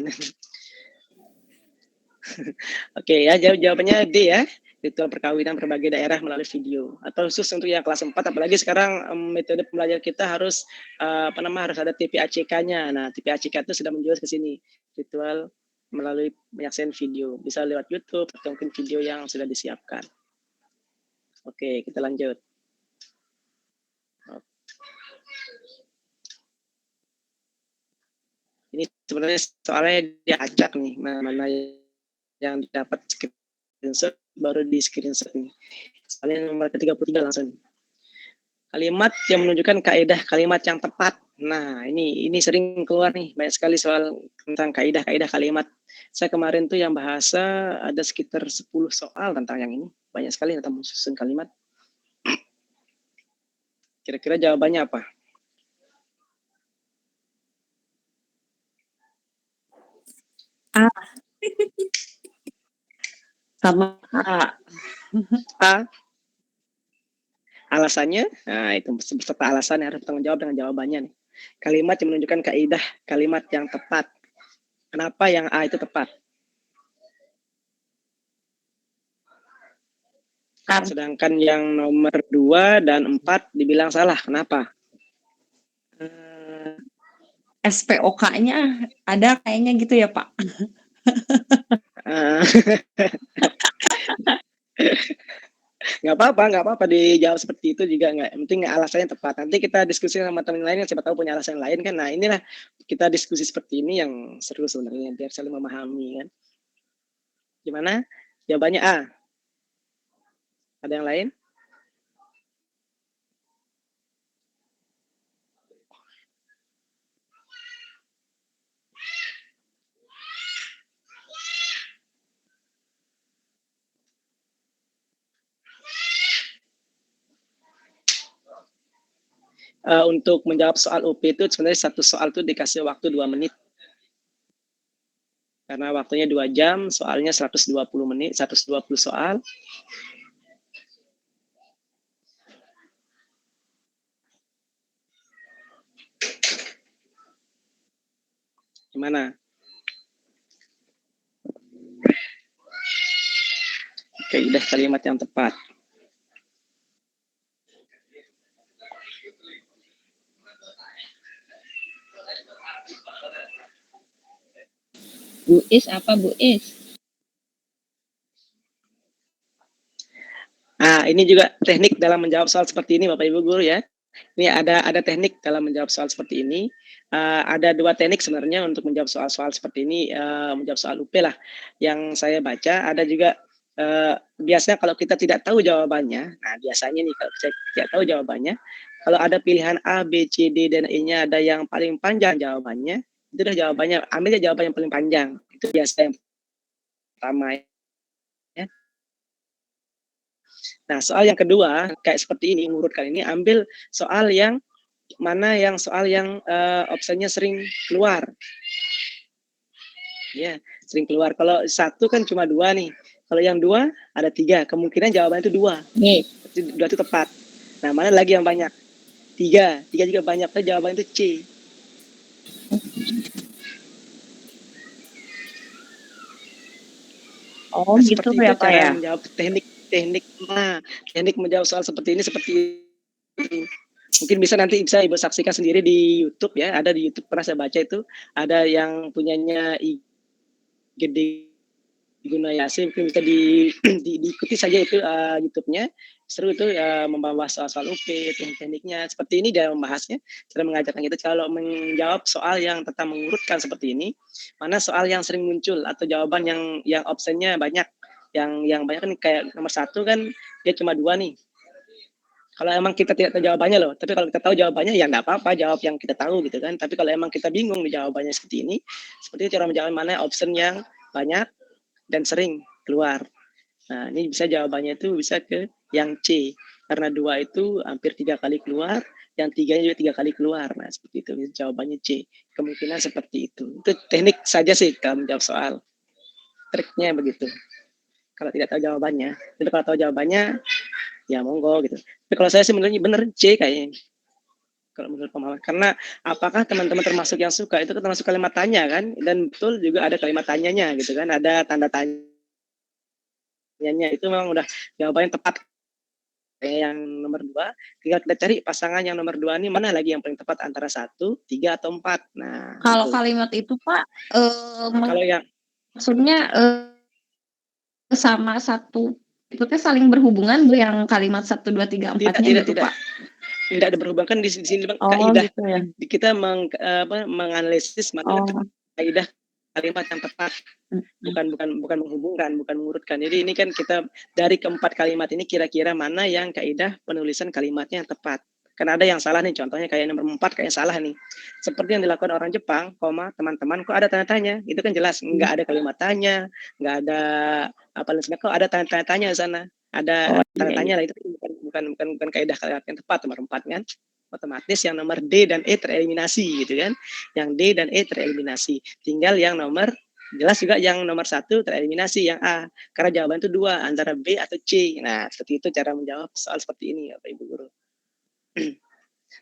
Oke ya, jawabannya D ya. Ritual perkawinan berbagai daerah melalui video. Atau khusus untuk yang kelas 4, apalagi sekarang metode pembelajaran kita harus harus ada TPACK-nya. Nah, TPACK itu sudah menjurus ke sini. Ritual melalui menyaksikan video, bisa lewat YouTube atau mungkin video yang sudah disiapkan. Oke, kita lanjut. Ini sebenarnya soalnya diacak nih, mana yang dapat screenshot baru di screenshot nih. Soalnya nomor ke-33 langsung. Kalimat yang menunjukkan kaidah kalimat yang tepat. Nah, ini sering keluar nih, banyak sekali soal tentang kaidah-kaidah kalimat. Saya kemarin tuh yang bahasa ada sekitar 10 soal tentang yang ini. Banyak sekali tentang menyusun kalimat. Kira-kira jawabannya apa? A. Sama A. A. Alasannya, nah itu beserta alasan harus bertanggung jawab dengan jawabannya nih. Kalimat yang menunjukkan kaidah kalimat yang tepat. Kenapa yang A itu tepat? Sedangkan yang nomor 2 dan 4 dibilang salah. Kenapa? SPOK-nya ada kayaknya gitu ya, Pak. Nggak apa-apa dijawab seperti itu juga nggak. Yang penting alasannya tepat. Nanti kita diskusi sama teman lain yang siapa tahu punya alasan lain kan. Nah inilah kita diskusi seperti ini yang seru sebenarnya biar saling memahami kan. Gimana? Jawabannya A. Ada yang lain? Untuk menjawab soal UP itu sebenarnya satu soal itu dikasih waktu 2 menit. Karena waktunya 2 jam, soalnya 120 menit, 120 soal. Gimana? Kaidah kalimat yang tepat. Bu Is apa Bu Is? Nah, ini juga teknik dalam menjawab soal seperti ini Bapak Ibu guru ya. Ini ada teknik dalam menjawab soal seperti ini. Ada 2 teknik sebenarnya untuk menjawab soal-soal seperti ini, menjawab soal UP lah. Yang saya baca ada juga biasanya kalau kita tidak tahu jawabannya, nah biasanya nih kalau saya tidak tahu jawabannya, kalau ada pilihan A, B, C, D, dan E-nya ada yang paling panjang jawabannya, itu udah jawabannya, ambil jawaban yang paling panjang. Itu biasa yang pertama ya. Nah, soal yang kedua kayak seperti ini, urutkan ini, ambil soal yang mana yang soal yang opsinya sering keluar. Ya, sering keluar. Kalau 1 kan cuma 2 nih. Kalau yang 2 ada 3, kemungkinan jawabannya itu 2. 2 itu tepat. Nah, mana lagi yang banyak? 3 juga banyak, tapi jawabannya itu C. Oh, nah, gitu seperti ya, itu Pak cara ya. menjawab teknik menjawab soal seperti ini seperti ini. Mungkin bisa nanti bisa Ibu saksikan sendiri di YouTube ya, ada di YouTube pernah saya baca itu, ada yang punyanya Gede Gunayasi, mungkin bisa diikuti saja itu YouTube-nya. Seru itu membahas soal-soal UP, tekniknya seperti ini dia membahasnya, cara mengajarkan kita kalau menjawab soal yang tentang mengurutkan seperti ini, mana soal yang sering muncul atau jawaban yang opsinya banyak, yang banyak kan kayak nomor 1 kan dia cuma 2 nih. Kalau emang kita tidak tahu jawabannya loh, tapi kalau kita tahu jawabannya ya nggak apa-apa, jawab yang kita tahu gitu kan. Tapi kalau emang kita bingung nih jawabannya seperti ini, seperti itu cara menjawab mana option yang banyak dan sering keluar. Nah, ini bisa jawabannya itu bisa ke yang C. Karena 2 itu hampir 3 kali keluar, yang 3 juga 3 kali keluar. Nah, seperti itu jawabannya C. Kemungkinan seperti itu. Itu teknik saja sih kalau menjawab soal. Triknya begitu. Kalau tidak tahu jawabannya. Jadi kalau tahu jawabannya, ya monggo gitu. Tapi kalau saya sih bener C kayaknya. Kalau menurut pemahaman. Karena apakah teman-teman termasuk yang suka, itu termasuk kalimat tanya kan. Dan betul juga ada kalimat tanyanya gitu kan. Ada tanda tanyanya. Itu memang udah jawabannya tepat. Kayak yang nomor 2. Tinggal kita cari pasangan yang nomor 2 ini mana lagi yang paling tepat antara 1, 3, atau 4. Nah, Kalau gitu. kalimat itu Pak, Kalau yang maksudnya sama 1 itu teh saling berhubungan yang kalimat 1, 2, 3, 4-nya gitu Pak? Tidak ada berhubungan kan di sini Bang, Oh, kaidah. gitu ya. Kita menganalisis mana kaidah kalimat yang tepat, bukan menghubungkan, bukan mengurutkan. Jadi ini kan kita dari keempat kalimat ini kira-kira mana yang kaidah penulisan kalimatnya yang tepat. Karena ada yang salah nih, contohnya kayak nomor 4 kayak salah nih. Seperti yang dilakukan orang Jepang, teman-teman, kok ada tanda tanya? Itu kan jelas nggak ada kalimat tanya, nggak ada apa kok ada tanda tanya di sana. Ada tanda tanya lah, itu bukan kaidah kalimat yang tepat nomor 4 kan. Otomatis yang nomor D dan E tereliminasi gitu kan. Yang D dan E tereliminasi. Tinggal yang nomor jelas juga yang nomor 1 tereliminasi yang A. Karena jawaban itu 2 antara B atau C. Nah, seperti itu cara menjawab soal seperti ini Bapak Ibu Guru.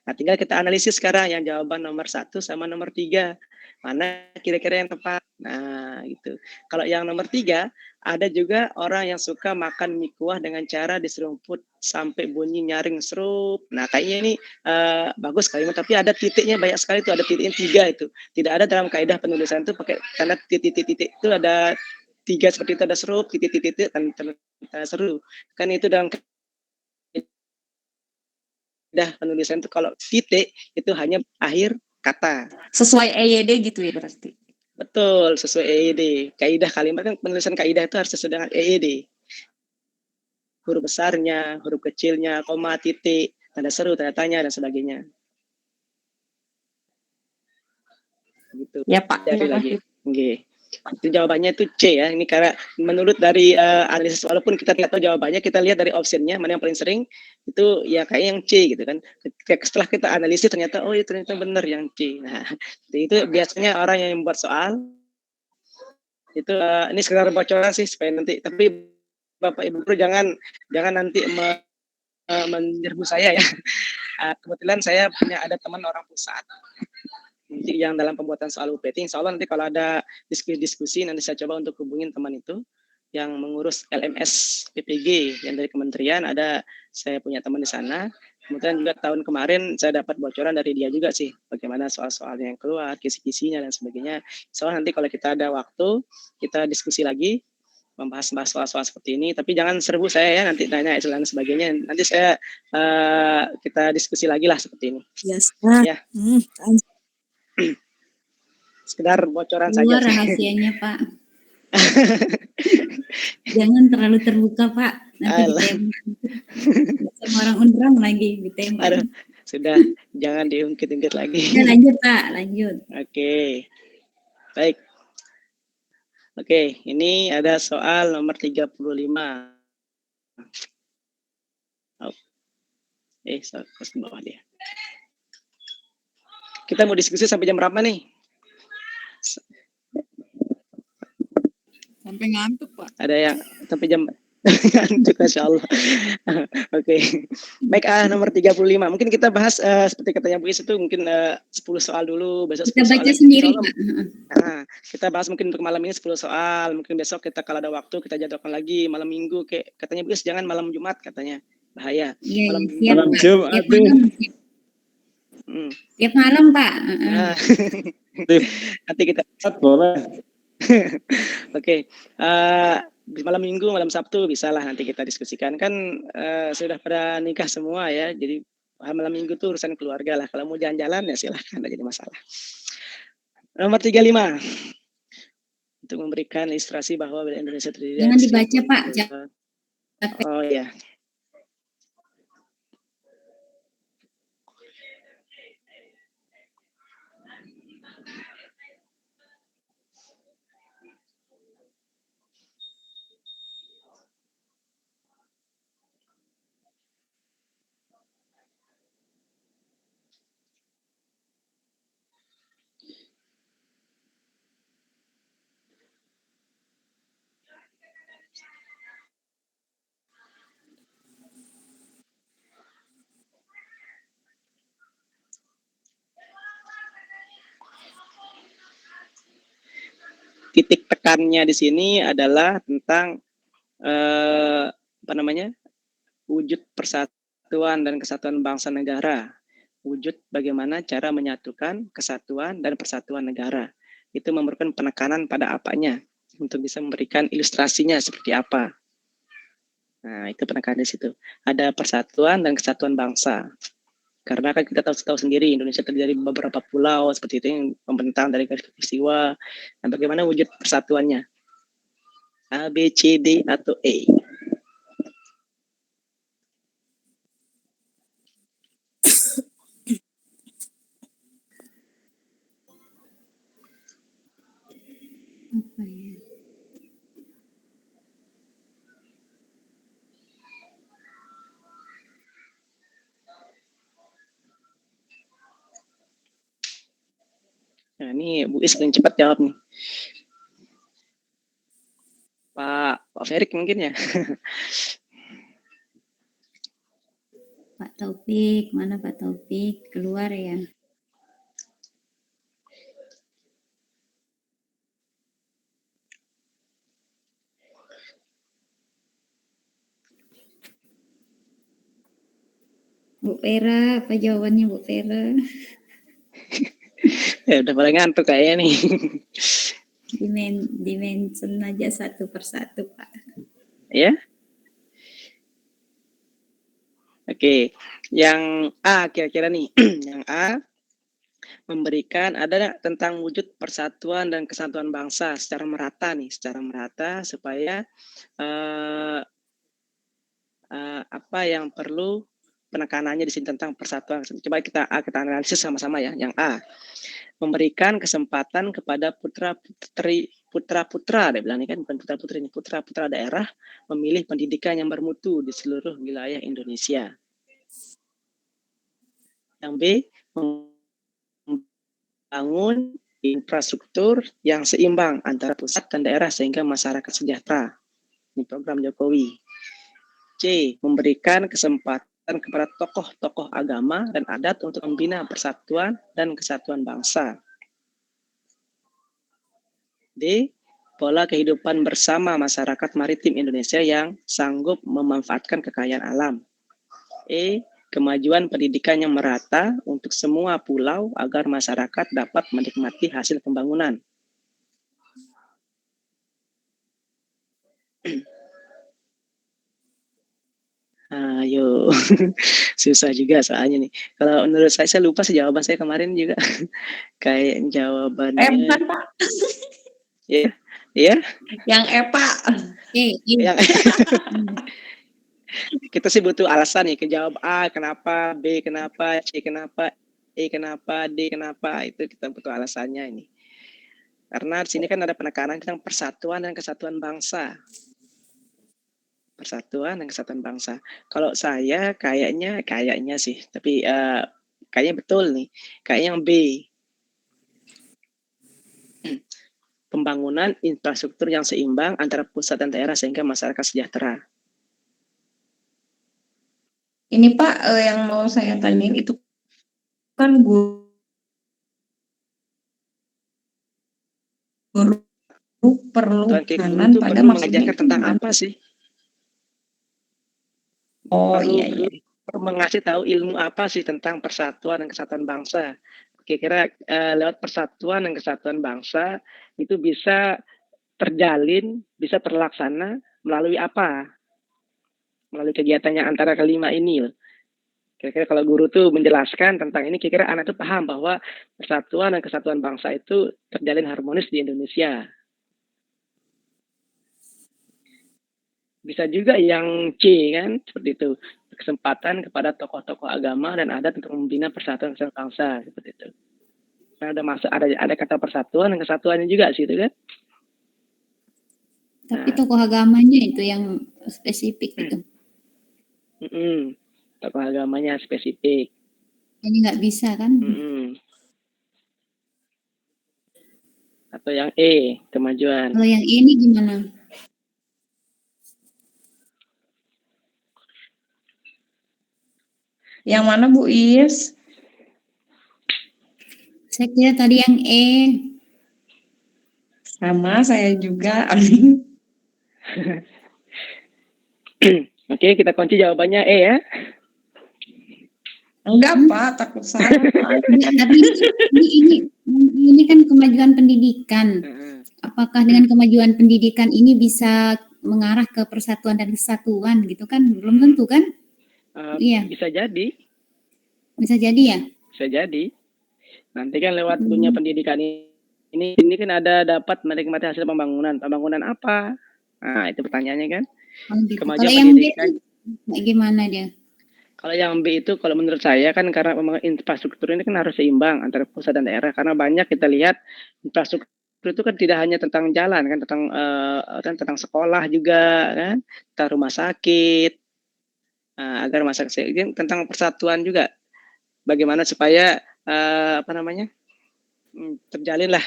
Nah, tinggal kita analisis sekarang yang jawaban nomor 1 sama nomor 3. Mana kira-kira yang tepat? Nah, gitu. Kalau yang nomor 3, ada juga orang yang suka makan mie kuah dengan cara diserumput sampai bunyi nyaring serup. Nah, kayaknya ini bagus kalimat, tapi ada titiknya banyak sekali tuh, ada titiknya 3 itu. Tidak ada dalam kaidah penulisan itu pakai tanda titik-titik itu ada 3 seperti itu, ada serup, titik-titik, tanda seru. Kan itu dalam penulisan itu kalau titik itu hanya akhir kata. Sesuai EYD gitu ya berarti. Betul, sesuai EYD. Kaidah kalimat kan penulisan kaidah itu harus sesuai dengan EYD. Huruf besarnya, huruf kecilnya, koma, titik, tanda seru, tanda tanya dan sebagainya. Gitu. Ya Pak. Jadi lagi. Oke. Itu jawabannya itu C ya. Ini karena menurut dari analisis, walaupun kita tidak tahu jawabannya, kita lihat dari optionnya mana yang paling sering itu ya kayak yang C gitu kan. Setelah kita analisis ternyata oh ya ternyata benar yang C. Nah, itu biasanya orang yang membuat soal itu ini sekedar bocoran sih supaya nanti, tapi Bapak Ibu Guru jangan nanti menyerbu saya ya. Kebetulan saya punya ada teman orang pusat nanti yang dalam pembuatan soal UPT, insya Allah nanti kalau ada diskusi nanti saya coba untuk hubungin teman itu yang mengurus LMS PPG yang dari kementerian, ada saya punya teman di sana. Kemudian juga tahun kemarin saya dapat bocoran dari dia juga sih bagaimana soal-soalnya yang keluar, kisi-kisinya dan sebagainya. Insya Allah nanti kalau kita ada waktu kita diskusi lagi membahas soal-soal seperti ini, tapi jangan serbu saya ya nanti tanya dan sebagainya. Nanti saya kita diskusi lagi lah seperti ini. Yes. Ya. Sekedar bocoran Keluar saja. rahasianya Pak. Jangan terlalu terbuka Pak. Nanti ditembak. Sama orang undang lagi ditembak. Aduh, sudah jangan diungkit-ungkit lagi. Ya, lanjut Pak, lanjut. Oke. Baik. Oke, ini ada soal nomor 35. Oh. Soal di bawah dia. Kita mau diskusi sampai jam berapa nih? Sampai ngantuk, Pak. Ada yang sampai jam ngantuk, Masya Allah. Oke. Baik, nomor 35. Mungkin kita bahas seperti katanya Bu Is itu mungkin 10 soal dulu, besok 10 kita soal. Baca sendiri, Pak. Nah, kita bahas mungkin untuk malam ini 10 soal, mungkin besok kita kalau ada waktu kita jadwalkan lagi malam Minggu, kayak katanya Bu Is jangan malam Jumat katanya. Bahaya. Iya, Malam Jumat. Tiap malam Pak. Nah, nanti kita boleh. Oke. Malam Minggu, malam Sabtu bisa lah nanti kita diskusikan. Kan sudah pada nikah semua ya. Jadi malam Minggu tuh urusan keluarga lah. Kalau mau jalan-jalan ya silahkan, tidak jadi masalah. Nomor 35. Untuk memberikan ilustrasi bahwa wilayah Indonesia terdiri. Jangan dibaca Pak. Oh ya. Titik tekannya di sini adalah tentang wujud persatuan dan kesatuan bangsa negara. Wujud bagaimana cara menyatukan kesatuan dan persatuan negara. Itu memerlukan penekanan pada apanya untuk bisa memberikan ilustrasinya seperti apa. Nah, itu penekanan di situ. Ada persatuan dan kesatuan bangsa. Karena kan kita tahu sendiri Indonesia terdiri dari beberapa pulau seperti itu yang membentang dari garis khatulistiwa. Nah, bagaimana wujud persatuannya? A, B, C, D, atau E? Apa ya? Nah, ini Bu Is paling cepat jawab nih. Pak Ferik mungkin ya. Pak Taufik, mana Pak Taufik? Keluar ya. Bu Vera, apa jawabannya Bu Vera? Ya udah pada ngantuk kayaknya nih. Dimension aja satu persatu Pak. Ya. Oke, yang A kira-kira nih. Yang A memberikan ada tentang wujud persatuan dan kesatuan bangsa secara merata nih, secara merata supaya apa yang perlu penekanannya di sini tentang persatuan. Coba kita analisis sama-sama ya. Yang A, memberikan kesempatan kepada putra-putra, dia bilang ini kan bukan putra-putri ini, putra-putra daerah memilih pendidikan yang bermutu di seluruh wilayah Indonesia. Yang B, membangun infrastruktur yang seimbang antara pusat dan daerah sehingga masyarakat sejahtera. Ini program Jokowi. C, memberikan kesempatan kepada tokoh-tokoh agama dan adat untuk membina persatuan dan kesatuan bangsa. D, pola kehidupan bersama masyarakat maritim Indonesia yang sanggup memanfaatkan kekayaan alam. E, kemajuan pendidikan yang merata untuk semua pulau agar masyarakat dapat menikmati hasil pembangunan. Ayo, susah juga soalnya nih. Kalau menurut saya lupa sih jawaban saya kemarin juga. Kayak jawabannya. Pak. Iya, iya. Yang Pak. Yang kita sih butuh alasan nih. Kejawab A kenapa, B kenapa, C kenapa, E kenapa, D kenapa. Itu kita butuh alasannya ini. Karena di sini kan ada penekanan tentang persatuan dan kesatuan bangsa. Persatuan dan kesatuan bangsa. Kalau saya kayaknya sih, tapi kayaknya betul nih. Kayaknya yang B. Pembangunan infrastruktur yang seimbang antara pusat dan daerah sehingga masyarakat sejahtera. Ini Pak, yang mau saya tanyain itu kan guru perlu kanan pada mengajarkan tentang apa sih? Oh iya. Mengasih tahu ilmu apa sih tentang persatuan dan kesatuan bangsa. Kira-kira lewat persatuan dan kesatuan bangsa itu bisa terjalin, bisa terlaksana melalui apa? Melalui kegiatannya antara kelima ini. Kira-kira kalau guru tuh menjelaskan tentang ini, kira-kira anak tuh paham bahwa persatuan dan kesatuan bangsa itu terjalin harmonis di Indonesia. Bisa juga yang C kan, seperti itu. Kesempatan kepada tokoh-tokoh agama dan adat untuk membina persatuan bangsa, seperti itu. Nah, ada kata persatuan dan kesatuannya juga sih itu kan. Tapi tokoh agamanya itu yang spesifik gitu. Tokoh agamanya spesifik. Ini nggak bisa kan? Atau yang E, kemajuan. Kalau yang ini gimana? Yang mana Bu Is? Saya kira tadi yang E. Sama saya juga. Oke, kita kunci jawabannya E ya. Enggak Pak, takut salah. Tapi ini kan kemajuan pendidikan. Apakah dengan kemajuan pendidikan ini bisa mengarah ke persatuan dan kesatuan gitu kan? Belum tentu kan? Iya. Bisa jadi. Bisa jadi ya? Bisa jadi. Nanti kan lewat dunia pendidikan ini kan ada dapat menikmati hasil pembangunan. Pembangunan apa? Nah, itu pertanyaannya kan. Oh, gitu. Kalau Kemajuan yang B pendidikan. itu kayak gimana dia? Kalau yang B itu kalau menurut saya kan karena memang infrastruktur ini kan harus seimbang antara pusat dan daerah karena banyak kita lihat infrastruktur itu kan tidak hanya tentang jalan kan tentang sekolah juga kan, tentang rumah sakit. Agar rumah sakit ini tentang persatuan juga. Bagaimana supaya terjalinlah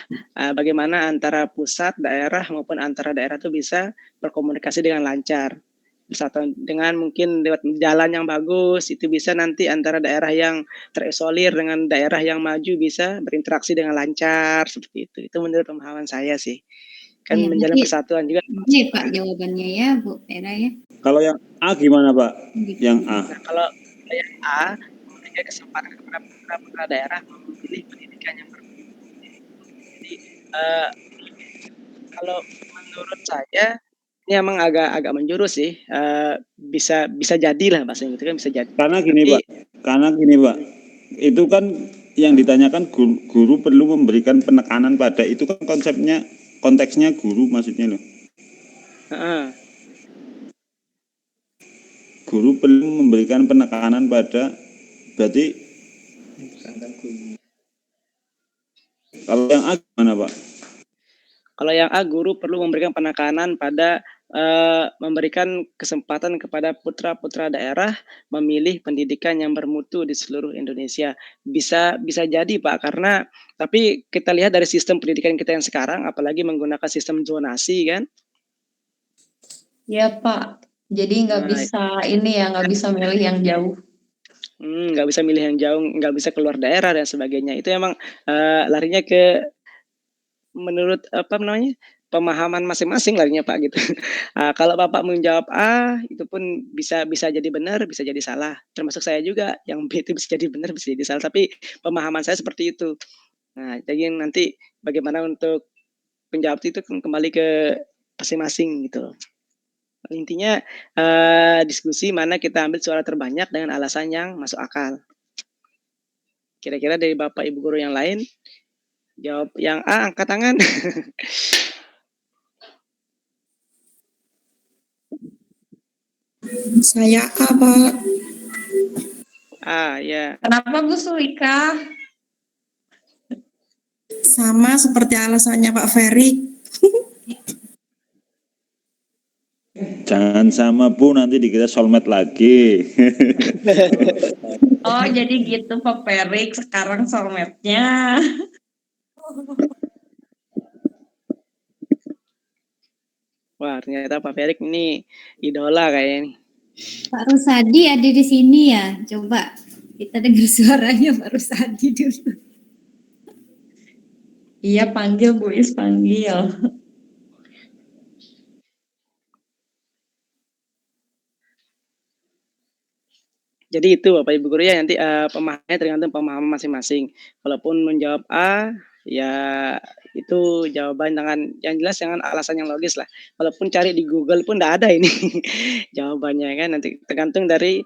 bagaimana antara pusat, daerah maupun antara daerah itu bisa berkomunikasi dengan lancar. Persatuan dengan mungkin lewat jalan yang bagus itu bisa nanti antara daerah yang terisolir dengan daerah yang maju bisa berinteraksi dengan lancar seperti itu. Itu menurut pemahaman saya sih. Kan Ya, menjalin persatuan juga. Oke Pak jawabannya ya Bu Vera ya. Kalau yang A gimana Pak? Yang A. Nah, kalau yang A memberikan kesempatan kepada putra-putra daerah memilih pendidikan yang berbeda. Jadi kalau menurut saya ini emang agak menjurus sih. Bisa jadilah bahasa itu kan bisa jadi. Karena gini Pak, itu kan yang ditanyakan guru perlu memberikan penekanan pada itu kan konteksnya guru maksudnya loh. Guru perlu memberikan penekanan pada berarti kalau yang A gimana Pak? Kalau yang A guru perlu memberikan penekanan pada memberikan kesempatan kepada putra-putra daerah memilih pendidikan yang bermutu di seluruh Indonesia. Bisa jadi Pak, karena tapi kita lihat dari sistem pendidikan kita yang sekarang, apalagi menggunakan sistem zonasi kan. Ya Pak, jadi nggak bisa milih yang jauh. Nggak bisa milih yang jauh, nggak bisa keluar daerah dan sebagainya. Itu emang larinya ke menurut pemahaman masing-masing larinya Pak gitu. Kalau Bapak menjawab A itu pun bisa jadi benar, bisa jadi salah. Termasuk saya juga yang B itu bisa jadi benar, bisa jadi salah. Tapi pemahaman saya seperti itu. Nah, jadi nanti bagaimana untuk penjawab itu kembali ke masing-masing gitu. Intinya diskusi mana kita ambil suara terbanyak dengan alasan yang masuk akal. Kira-kira dari Bapak Ibu guru yang lain jawab yang A, angkat tangan. Saya A, Pak. Ya. Kenapa Bu Sulika? Sama seperti alasannya Pak Ferry. Jangan sama Bu, nanti dikira soulmate lagi. Oh, jadi gitu Pak Ferry, sekarang soulmate-nya. Wah, ternyata Pak Ferry ini idola kayaknya. Pak Rusadi ada di sini ya. Coba kita dengar suaranya Pak Rusadi dulu. Iya, panggil Bu Is, panggil. Jadi itu Bapak Ibu guru ya nanti pemahamannya tergantung pemahaman masing-masing. Walaupun menjawab A ya itu jawaban dengan yang jelas dengan alasan yang logis lah. Walaupun cari di Google pun tidak ada ini jawabannya kan, nanti tergantung dari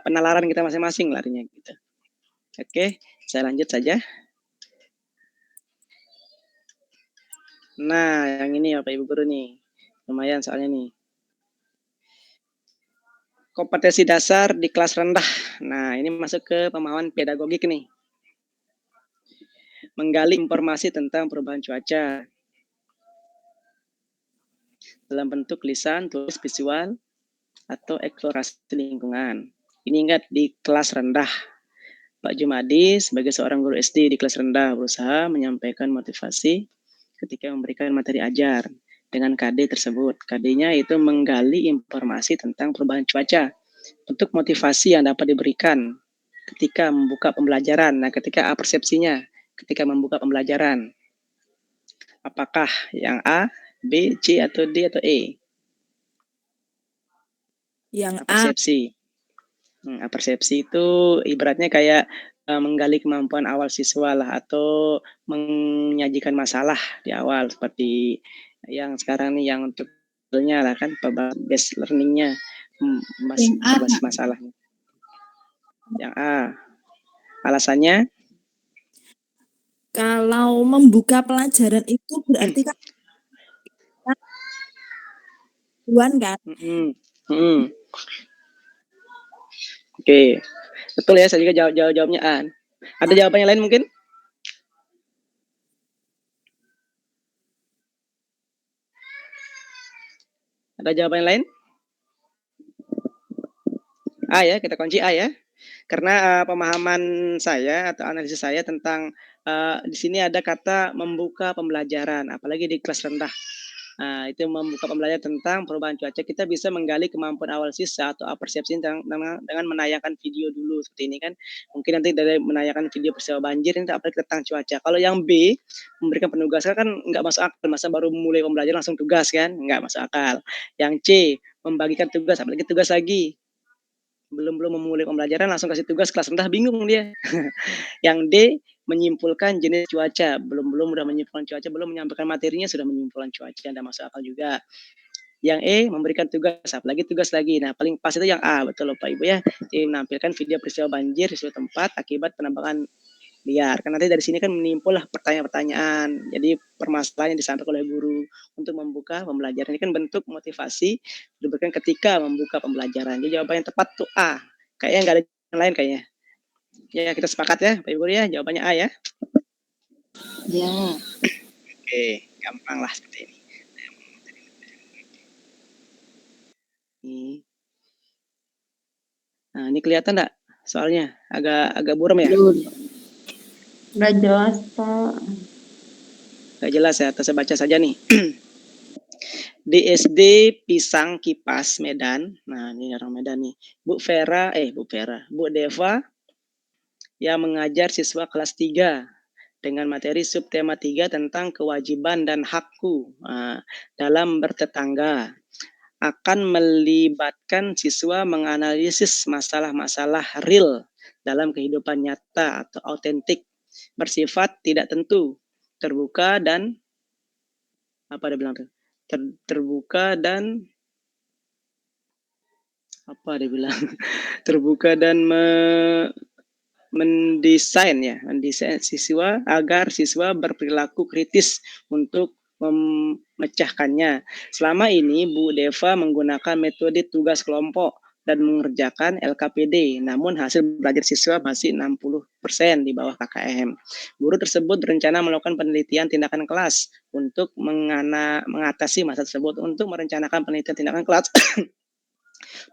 penalaran kita masing-masing larinya gitu. Oke, saya lanjut saja. Nah, yang ini Bapak Ibu guru nih. Lumayan soalnya nih. Kompetensi dasar di kelas rendah. Nah, ini masuk ke pemahaman pedagogik nih. Menggali informasi tentang perubahan cuaca dalam bentuk lisan, tulis, visual, atau eksplorasi lingkungan. Ini ingat di kelas rendah. Pak Jumadi sebagai seorang guru SD di kelas rendah berusaha menyampaikan motivasi ketika memberikan materi ajar dengan KD tersebut. KD-nya itu menggali informasi tentang perubahan cuaca. Bentuk motivasi yang dapat diberikan ketika membuka pembelajaran. Nah, ketika persepsinya ketika membuka pembelajaran. Apakah yang A, B, C, atau D, atau E? Yang Persepsi. Persepsi itu ibaratnya kayak menggali kemampuan awal siswa lah, atau menyajikan masalah di awal seperti yang sekarang nih yang untuk lah kan base learning-nya berbasis masalahnya. Yang A. Alasannya? Kalau membuka pelajaran itu berarti kan kan? Oke, betul ya. Saya juga jawabnya A. Ada jawabannya lain mungkin? Ada jawaban lain? A ya, kita kunci A ya. Karena pemahaman saya atau analisis saya tentang di sini ada kata membuka pembelajaran, apalagi di kelas rendah. Itu membuka pembelajaran tentang perubahan cuaca. Kita bisa menggali kemampuan awal siswa atau persepsi dengan menayangkan video dulu seperti ini kan. Mungkin nanti dari menayangkan video peristiwa banjir ini apalagi tentang cuaca. Kalau yang B memberikan penugasan kan nggak masuk akal, masa baru mulai pembelajaran langsung tugas kan, nggak masuk akal. Yang C membagikan tugas, apalagi tugas lagi. Belum memulai pembelajaran langsung kasih tugas kelas rendah, bingung dia. Yang D menyimpulkan jenis cuaca, belum udah menyimpulkan cuaca, belum menyampaikan materinya sudah menyimpulkan cuaca, tidak masuk akal juga. Yang E memberikan tugas, apalagi tugas lagi. Nah, paling pas itu yang A, betul Bapak Ibu ya. Jadi menampilkan video peristiwa banjir di suatu tempat akibat penambangan liar. Kan nanti dari sini kan menimbul lah pertanyaan-pertanyaan. Jadi permasalahan yang disampaikan oleh guru untuk membuka pembelajaran ini kan bentuk motivasi diberikan ketika membuka pembelajaran. Jadi jawaban yang tepat tuh A. Kayaknya nggak ada yang lain kayaknya. Ya kita sepakat ya, Pak Ibu ya. Jawabannya A ya. Ya. Oke, gampang lah seperti ini. Nah, ini kelihatan enggak soalnya? Agak buram ya? Nggak jelas, Pak. Nggak jelas ya, saya baca saja nih. Di SD Pisang Kipas Medan. Nah, ini orang Medan nih. Bu Deva yang mengajar siswa kelas 3 dengan materi subtema 3 tentang kewajiban dan hakku dalam bertetangga. Akan melibatkan siswa menganalisis masalah-masalah real dalam kehidupan nyata atau autentik, bersifat tidak tentu, terbuka dan apa dia bilang tuh? Terbuka dan apa dia bilang? Terbuka dan mendesain siswa agar siswa berperilaku kritis untuk memecahkannya. Selama ini Bu Deva menggunakan metode tugas kelompok dan mengerjakan LKPD, namun hasil belajar siswa masih 60% di bawah KKM. Guru tersebut berencana melakukan penelitian tindakan kelas untuk mengatasi masalah tersebut. Untuk merencanakan penelitian tindakan kelas,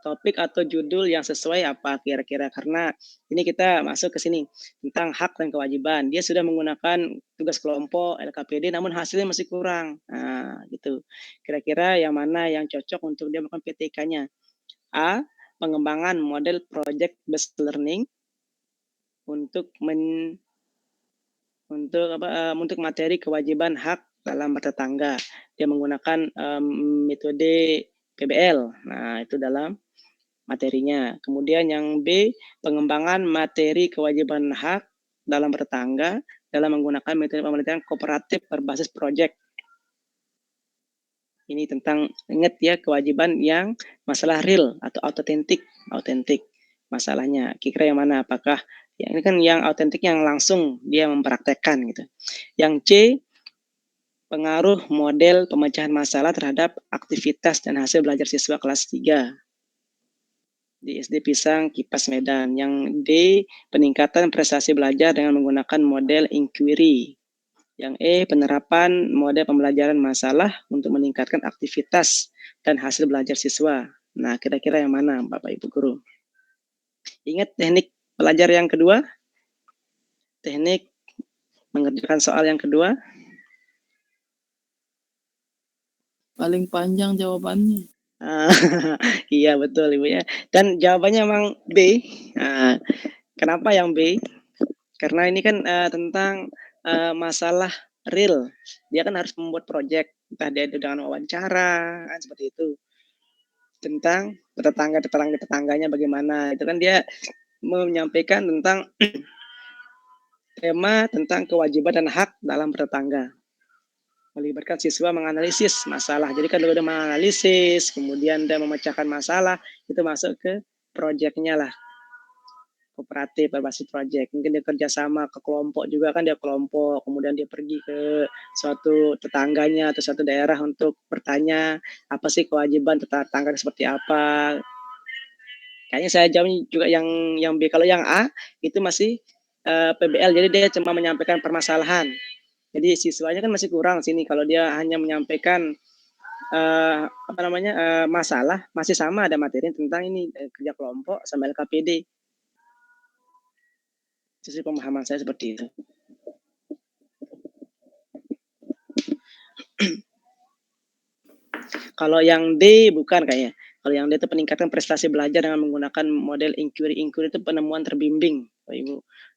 topik atau judul yang sesuai apa kira-kira, karena ini kita masuk ke sini tentang hak dan kewajiban. Dia sudah menggunakan tugas kelompok LKPD namun hasilnya masih kurang. Nah, gitu. Kira-kira yang mana yang cocok untuk dia melakukan PTK-nya? A, pengembangan model project based learning untuk materi kewajiban hak dalam bertetangga. Dia menggunakan metode PBL. Nah, itu dalam materinya. Kemudian yang B, pengembangan materi kewajiban hak dalam bertetangga dalam menggunakan metode pemerintahan kooperatif berbasis proyek. Ini tentang, ingat ya, kewajiban yang masalah real atau autentik masalahnya. Kira-kira yang mana? Apakah ini kan yang autentik yang langsung dia mempraktekkan gitu. Yang C, pengaruh model pemecahan masalah terhadap aktivitas dan hasil belajar siswa kelas 3 di SD Pisang Kipas Medan. Yang D, peningkatan prestasi belajar dengan menggunakan model inquiry. Yang E, penerapan model pembelajaran masalah untuk meningkatkan aktivitas dan hasil belajar siswa. Nah, kira-kira yang mana Bapak Ibu Guru? Ingat teknik belajar yang kedua? Teknik mengerjakan soal yang kedua? Paling panjang jawabannya. Iya betul Ibu ya. Dan jawabannya memang B. Kenapa yang B? Karena ini kan tentang masalah real. Dia kan harus membuat proyek, entah dia dengan wawancara, kan seperti itu. Tentang tetangganya bagaimana. Itu kan dia menyampaikan tentang tema tentang kewajiban dan hak dalam bertetangga. Melibatkan siswa menganalisis masalah. Jadi kan udah menganalisis, kemudian dia memecahkan masalah, itu masuk ke proyeknya lah. kooperatif berbasis project. Mungkin dia kerjasama ke kelompok juga kan, dia kelompok, kemudian dia pergi ke suatu tetangganya atau suatu daerah untuk bertanya apa sih kewajiban tetangga seperti apa. Kayaknya saya jawab juga yang B. Kalau yang A itu masih PBL, jadi dia cuma menyampaikan permasalahan. Jadi siswanya kan masih kurang sini kalau dia hanya menyampaikan masalah, masih sama ada materi tentang ini kerja kelompok sama LKPD. Itu sih pemahaman saya seperti itu. Kalau yang D bukan kayaknya. Kalau yang D itu peningkatan prestasi belajar dengan menggunakan model inquiry. Inquiry itu penemuan terbimbing, Bapak Ibu.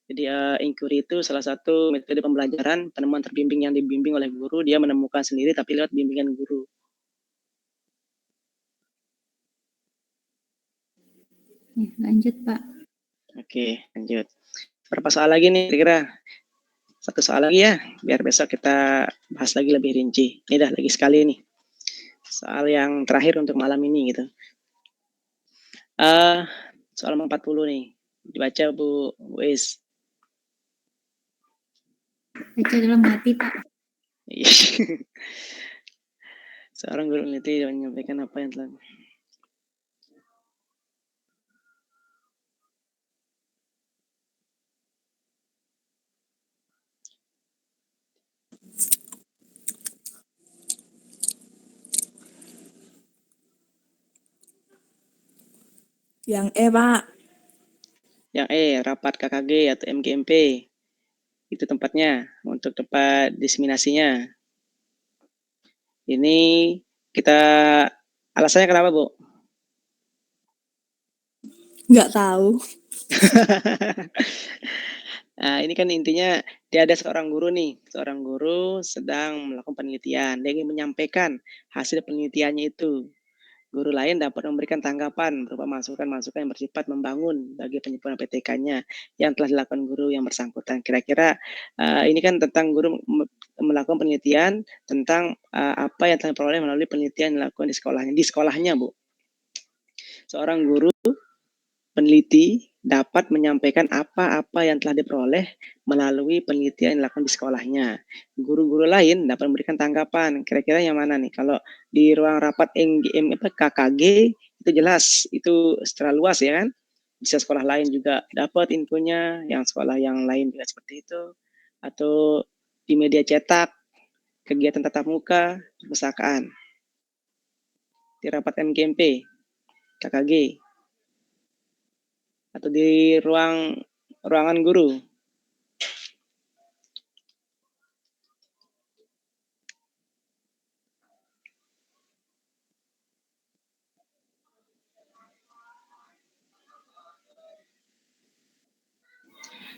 Jadi inquiry itu salah satu metode pembelajaran, penemuan terbimbing yang dibimbing oleh guru, dia menemukan sendiri tapi lewat bimbingan guru. Ya, lanjut Pak. Oke, lanjut. Berapa soal lagi nih kira-kira? Satu soal lagi ya, biar besok kita bahas lagi lebih rinci. Ini dah lagi sekali nih. Soal yang terakhir untuk malam ini gitu. Soal 40 nih. Dibaca Bu Is. Baca dalam hati Pak. Seorang guru peneliti menyampaikan apa yang telah Yang E, Pak. Yang E, rapat KKG atau MGMP. Itu tempatnya untuk tempat diseminasinya. Ini kita alasannya kenapa, Bu? Nggak tahu. Nah, ini kan intinya dia ada seorang guru nih. Seorang guru sedang melakukan penelitian. Dia ingin menyampaikan hasil penelitiannya itu. Guru lain dapat memberikan tanggapan berupa masukan-masukan yang bersifat membangun bagi penyempurnaan PTK-nya yang telah dilakukan guru yang bersangkutan. Kira-kira ini kan tentang guru melakukan penelitian tentang apa yang telah diperoleh melalui penelitian yang dilakukan di sekolahnya, Bu. Seorang guru peneliti dapat menyampaikan apa-apa yang telah diperoleh melalui penelitian yang dilakukan di sekolahnya. Guru-guru lain dapat memberikan tanggapan. Kira-kira yang mana nih? Kalau di ruang rapat KKG itu jelas, itu secara luas ya kan. Bisa sekolah lain juga dapat infonya, yang sekolah yang lain juga seperti itu. Atau di media cetak, kegiatan tatap muka, perpustakaan. Di rapat MGMP, KKG, atau di ruangan guru.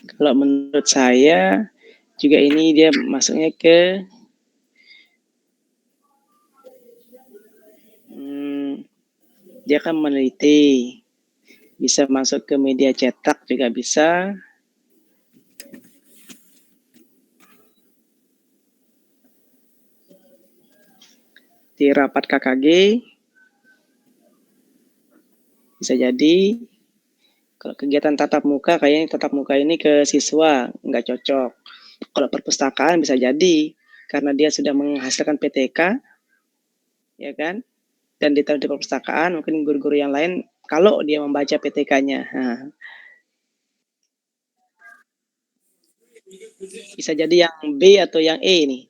Kalau menurut saya juga ini dia masuknya ke dia kan meneliti, bisa masuk ke media cetak juga bisa. Di rapat KKG bisa jadi. Kalau kegiatan tatap muka, kayaknya tatap muka ini ke siswa nggak cocok. Kalau perpustakaan bisa jadi karena dia sudah menghasilkan PTK, ya kan? Dan ditaruh di perpustakaan, mungkin guru-guru yang lain kalau dia membaca PTK-nya. Nah, bisa jadi yang B atau yang E nih.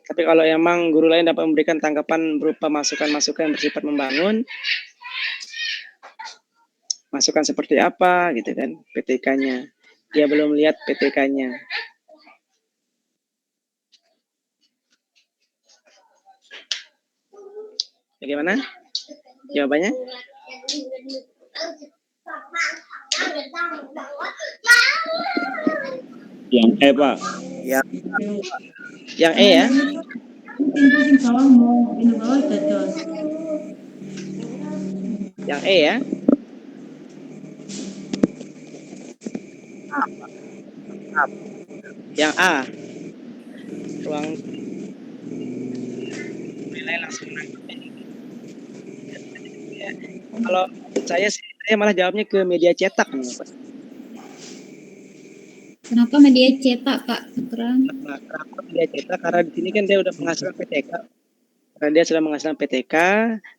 Tapi kalau emang guru lain dapat memberikan tanggapan berupa masukan-masukan yang bersifat membangun, masukan seperti apa gitu kan PTK-nya. Dia belum lihat PTK-nya. Bagaimana jawabannya? Yang E, Pak. Yang E ya. Yang E ya. Yang A. Ruang nilai langsung Kalau saya sih, saya malah jawabnya ke media cetak nih, Pak. Kenapa media cetak, Kak Akram? Nah, kenapa media cetak? Karena di sini kan dia udah menghasilkan PTK. Karena dia sudah menghasilkan PTK,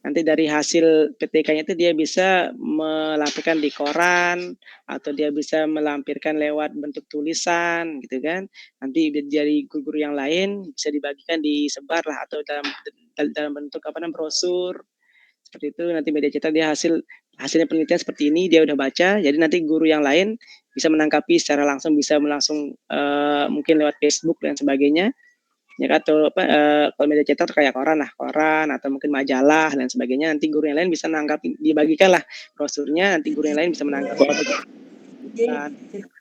nanti dari hasil PTK-nya itu dia bisa melampirkan di koran atau dia bisa melampirkan lewat bentuk tulisan gitu kan. Nanti dari guru-guru yang lain bisa dibagikan, disebar lah atau dalam bentuk brosur. Seperti itu nanti media cetak dia hasilnya penelitian seperti ini dia udah baca, jadi nanti guru yang lain bisa menangkapi secara langsung, bisa langsung mungkin lewat Facebook dan sebagainya. Ya atau kalau media cetak kayak koran atau mungkin majalah dan sebagainya, nanti guru yang lain bisa menanggapi, dibagikan lah brosurnya, nanti guru yang lain bisa menanggapi.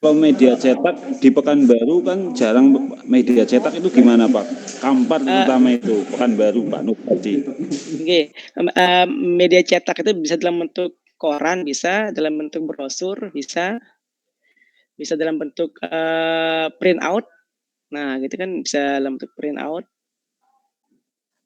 Kalau media cetak di Pekanbaru kan jarang media cetak itu gimana Pak? Kampar terutama itu Pekanbaru Pak Nubadi. Oke, media cetak itu bisa dalam bentuk koran, bisa dalam bentuk brosur, bisa dalam bentuk print out. Nah, gitu kan bisa dalam bentuk print out.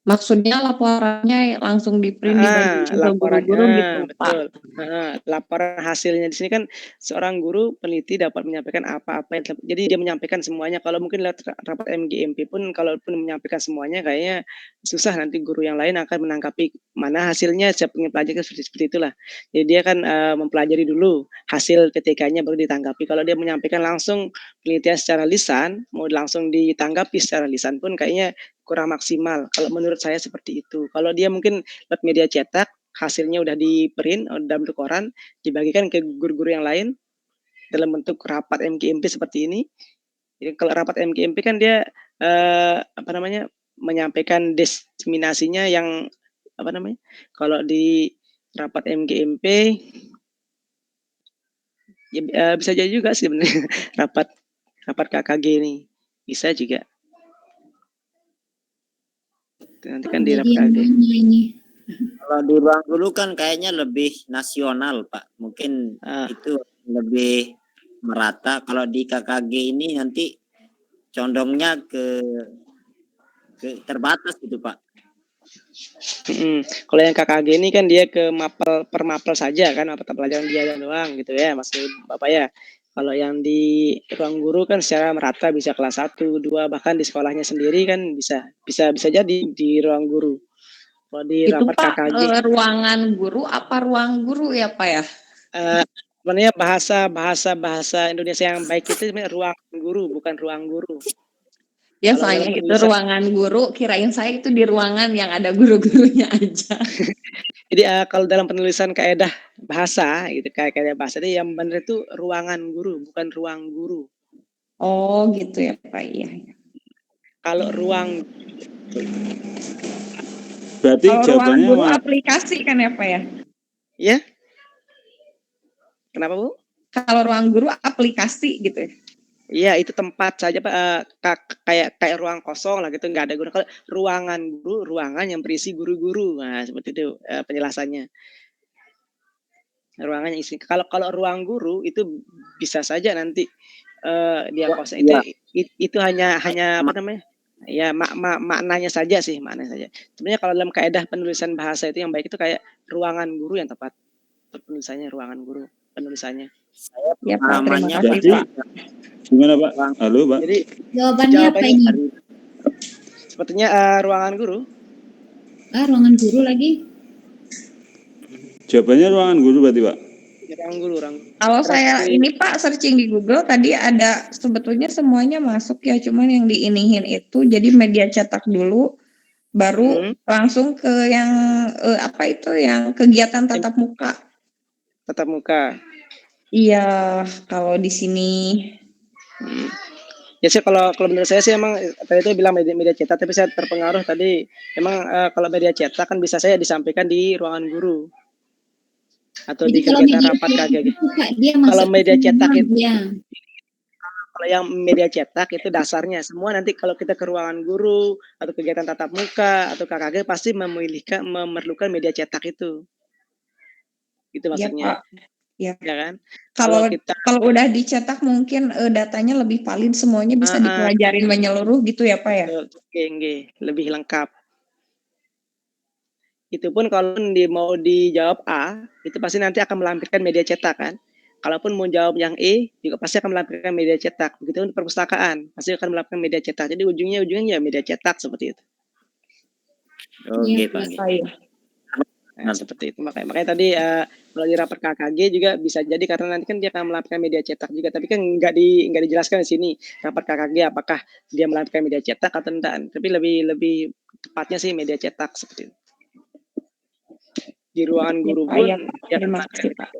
Maksudnya laporannya langsung di-print dibagiin ke guru-guru gitu, betul. Pak. Laporan hasilnya di sini kan seorang guru peneliti dapat menyampaikan apa-apa yang jadi dia menyampaikan semuanya. Kalau mungkin lewat rapat MGMP pun kalaupun menyampaikan semuanya kayaknya susah, nanti guru yang lain akan menangkapi mana hasilnya, siapa yang pelajari seperti itulah. Jadi dia kan mempelajari dulu hasil PTK-nya baru ditanggapi. Kalau dia menyampaikan langsung penelitian secara lisan, mau langsung ditanggapi secara lisan pun kayaknya kurang maksimal. Kalau menurut saya seperti itu. Kalau dia mungkin lewat media cetak, hasilnya udah di-print dalam bentuk koran, dibagikan ke guru-guru yang lain dalam bentuk rapat MGMP seperti ini. Jadi kalau rapat MGMP kan dia menyampaikan diseminasinya yang kalau di rapat MGMP ya, bisa jadi juga sih sebenarnya rapat KKG ini bisa juga. Nanti kan di rapat KKG. Kalau di ruang guru kan kayaknya lebih nasional Pak, mungkin itu lebih merata. Kalau di KKG ini nanti condongnya ke terbatas gitu Pak. Kalau yang KKG ini kan dia ke per mapel saja kan, mata pelajaran dia doang gitu ya, maksud Bapak ya. Kalau yang di ruang guru kan secara merata bisa kelas 1, 2, bahkan di sekolahnya sendiri kan bisa jadi di ruang guru. Kalau di Itu rapat Pak, KKG ruangan guru apa ruang guru ya Pak ya? sebenarnya bahasa Indonesia yang baik itu sebenarnya ruang guru, bukan ruang guru. Ya soalnya itu ruangan guru, kirain saya itu di ruangan yang ada guru-gurunya aja. Jadi kalau dalam penulisan kaedah bahasa gitu, kaedah bahasa itu yang benar itu ruangan guru, bukan ruang guru. Oh gitu ya Pak, iya. Kalau ruang berarti jawabannya ruang guru aplikasi kan ya Pak ya? Iya. Kenapa Bu? Kalau ruang guru aplikasi gitu ya? Iya, itu tempat saja Pak, kayak ruang kosong lah gitu, nggak ada guru. Kalau ruangan guru, ruangan yang berisi guru-guru, nah seperti itu penjelasannya. Ruangan yang isi. Kalau ruang guru itu bisa saja nanti dia kosong. Itu hanya ya maknanya saja sih, maknanya saja. Sebenarnya kalau dalam kaedah penulisan bahasa itu yang baik itu kayak ruangan guru yang tepat. Penulisannya ruangan guru, penulisannya. Ya Pak, terima kasih jadi, Pak. Gimana Pak? Halo Pak. Jadi jawabannya apa ini? Sepertinya ruangan guru. Ruangan guru lagi. Jawabannya ruangan guru berarti Pak? Ruang guru. Kalau saya ini Pak searching di Google tadi ada sebetulnya semuanya masuk ya, cuman yang diinihin itu jadi media cetak dulu, baru langsung ke yang yang kegiatan tatap muka. Tatap muka. Iya, kalau di sini. Ya sih kalau menurut saya sih emang tadi itu bilang media cetak, tapi saya terpengaruh tadi emang kalau media cetak kan bisa saya disampaikan di ruangan guru atau di kegiatan rapat KKG. Kalau media cetak itu kalau yang media cetak itu dasarnya semua nanti kalau kita ke ruangan guru atau kegiatan tatap muka atau KKG pasti memerlukan media cetak itu. Itu maksudnya. Ya, Pak. Ya kan? Kalau udah dicetak mungkin datanya lebih valid, semuanya bisa dipelajarin menyeluruh gitu ya Pak ya? Oke, lebih lengkap. Itu pun kalau mau dijawab A, itu pasti nanti akan melampirkan media cetak kan. Kalaupun mau jawab yang E, juga pasti akan melampirkan media cetak. Begitu pun perpustakaan, pasti akan melampirkan media cetak. Jadi ujungnya ya media cetak seperti itu. Iya, Oke, Pak. Nah, seperti itu. Makanya tadi kalau di rapat KKG juga bisa jadi karena nanti kan dia akan melampirkan media cetak juga, tapi kan nggak dijelaskan di sini rapat KKG apakah dia melampirkan media cetak atau tidak. Tapi lebih tepatnya sih media cetak seperti itu. Di ruangan guru pun dia akan melampirkan media cetak.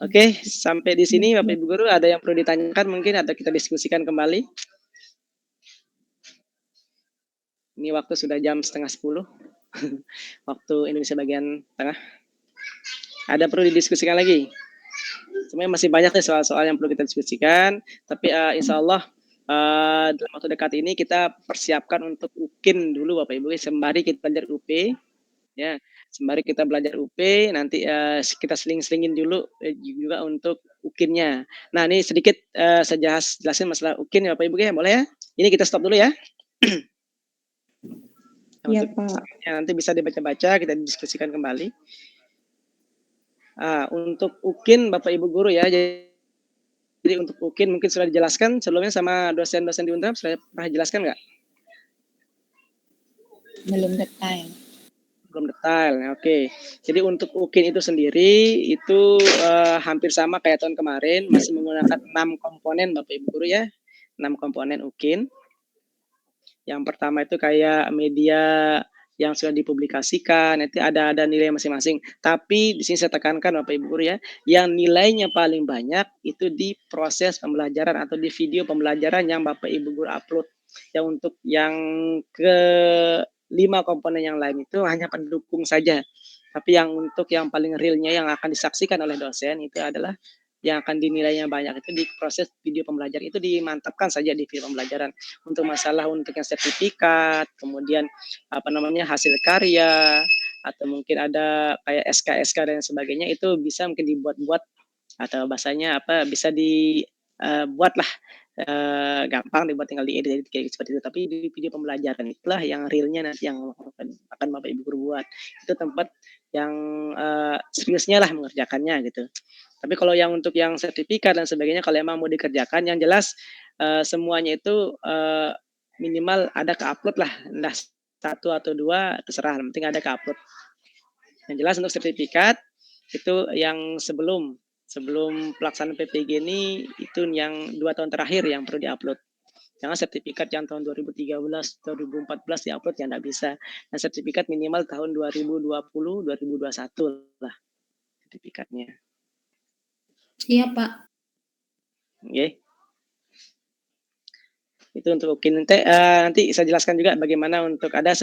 Oke, sampai di sini Bapak Ibu Guru ada yang perlu ditanyakan mungkin atau kita diskusikan kembali. Ini waktu sudah jam 9:30. Waktu Indonesia bagian tengah. Ada perlu didiskusikan lagi? Sebenarnya masih banyak nih soal-soal yang perlu kita diskusikan, tapi insya Allah dalam waktu dekat ini kita persiapkan untuk UKIN dulu Bapak Ibu, sembari kita belajar UP, ya, sembari kita belajar UP, nanti kita seling-selingin dulu juga untuk UKIN-nya. Nah ini sedikit saya jelasin masalah UKIN ya Bapak Ibu ya, boleh ya? Ini kita stop dulu ya. Iya Pak. Ya, nanti bisa dibaca-baca, kita diskusikan kembali. Untuk UKIN Bapak Ibu Guru ya, jadi untuk UKIN mungkin sudah dijelaskan sebelumnya sama dosen-dosen di Untrap, sudah pernah jelaskan nggak? Belum detail. Belum detail, oke. Jadi untuk UKIN itu sendiri itu hampir sama kayak tahun kemarin, masih menggunakan 6 komponen Bapak Ibu Guru ya, 6 komponen UKIN. Yang pertama itu kayak media yang sudah dipublikasikan, nanti ada nilai masing-masing. Tapi di sini saya tekankan Bapak Ibu Guru ya, yang nilainya paling banyak itu di proses pembelajaran atau di video pembelajaran yang Bapak Ibu Guru upload. Yang untuk yang ke 5 komponen yang lain itu hanya pendukung saja. Tapi yang untuk yang paling realnya yang akan disaksikan oleh dosen itu adalah yang akan dinilainya banyak itu di proses video pembelajaran, itu dimantapkan saja di video pembelajaran. Untuk masalah untuk yang sertifikat, kemudian hasil karya, atau mungkin ada kayak SK dan sebagainya, itu bisa mungkin dibuat-buat atau bahasanya bisa dibuatlah gampang dibuat, tinggal diedit kayak seperti itu. Tapi di video pembelajaran itulah yang realnya nanti yang akan Bapak Ibu Guru buat. Itu tempat yang seriusnya lah mengerjakannya gitu. Tapi kalau yang untuk yang sertifikat dan sebagainya, kalau emang mau dikerjakan, yang jelas semuanya itu minimal ada ke-upload lah, entah 1 atau 2 terserah, yang penting ada ke-upload. Yang jelas untuk sertifikat itu yang sebelum pelaksanaan PPG ini itu yang 2 tahun terakhir yang perlu diupload. Jangan sertifikat yang tahun 2013, 2014 diupload ya enggak bisa. Nah, sertifikat minimal tahun 2020, 2021 lah sertifikatnya. Iya Pak. Oke. Itu untuk UKIN. Nanti saya jelaskan juga bagaimana untuk ada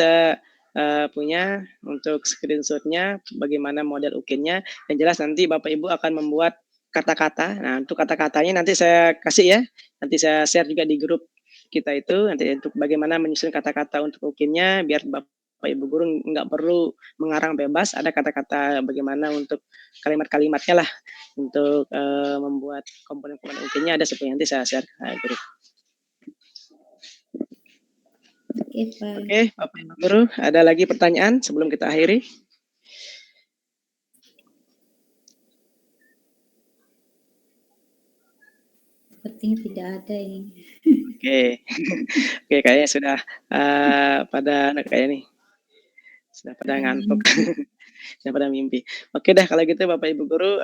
punya untuk screenshotnya, bagaimana model UKIN-nya. Yang jelas nanti Bapak Ibu akan membuat kata-kata. Nah, untuk kata-katanya nanti saya kasih ya. Nanti saya share juga di grup kita itu. Nanti untuk bagaimana menyusun kata-kata untuk UKIN-nya, biar Bapak Ibu Guru nggak perlu mengarang bebas. Ada kata-kata bagaimana untuk kalimat-kalimatnya lah. Untuk membuat komponen-komponen UKIN-nya ada seperti nanti saya share grup. Oke, Bapak Ibu Guru, ada lagi pertanyaan sebelum kita akhiri? Sepertinya tidak ada ini. Oke, kayaknya sudah pada kayak nih, sudah pada ngantuk, sudah pada mimpi. Oke dah kalau gitu Bapak Ibu Guru,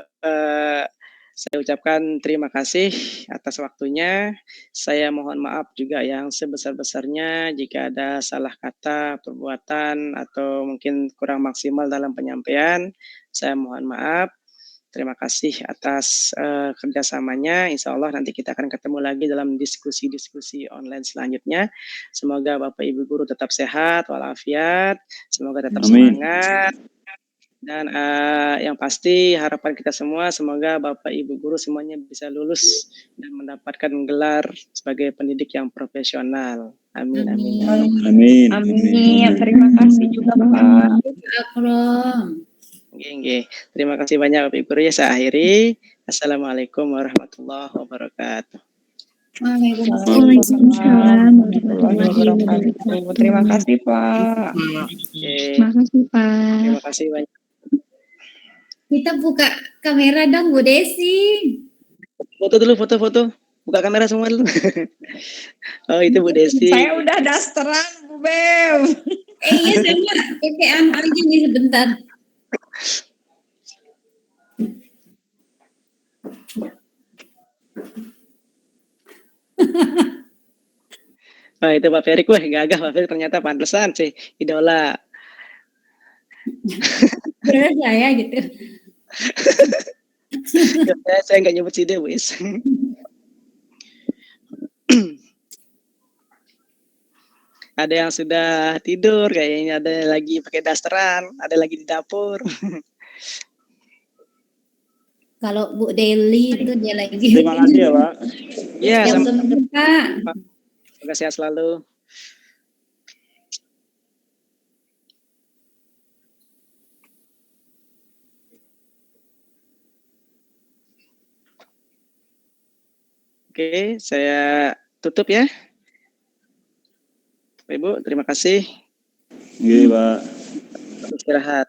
saya ucapkan terima kasih atas waktunya. Saya mohon maaf juga yang sebesar-besarnya jika ada salah kata, perbuatan, atau mungkin kurang maksimal dalam penyampaian. Saya mohon maaf. Terima kasih atas kerjasamanya. Insya Allah nanti kita akan ketemu lagi dalam diskusi-diskusi online selanjutnya. Semoga Bapak Ibu Guru tetap sehat walafiat. Semoga tetap semangat. Dan yang pasti harapan kita semua semoga Bapak Ibu Guru semuanya bisa lulus dan mendapatkan gelar sebagai pendidik yang profesional. Amin, amin. Amin. Amin. Terima kasih juga Pak. Akram. Oke. Terima kasih banyak Bapak Ibu Guru ya. Saya akhiri. Assalamualaikum warahmatullahi wabarakatuh. Waalaikumsalam warahmatullahi wabarakatuh. Terima kasih Pak. Oke, Makasih Pak. terima kasih banyak. Kita buka kamera dong Bu Desi. Foto dulu, foto. Buka kamera semua dulu. Oh, itu Bu Desi. Saya udah dasteran Bu Bev. Iya sama kekean aja nih sebentar. Oh, itu Pak Ferry. Wah, gagah Pak Ferry, ternyata pantesan sih idola. Bener saya gitu. Saya nggak nyebut si Dewis. Ada yang sudah tidur, kayaknya ada yang lagi pakai dasteran, ada lagi di dapur. Kalau Bu Deli itu dia lagi. Terima kasih ya Pak. Iya, sama-sama Pak. Semoga sehat selalu. Oke, saya tutup ya. Bapak Ibu, terima kasih. Iya Pak. Istirahat.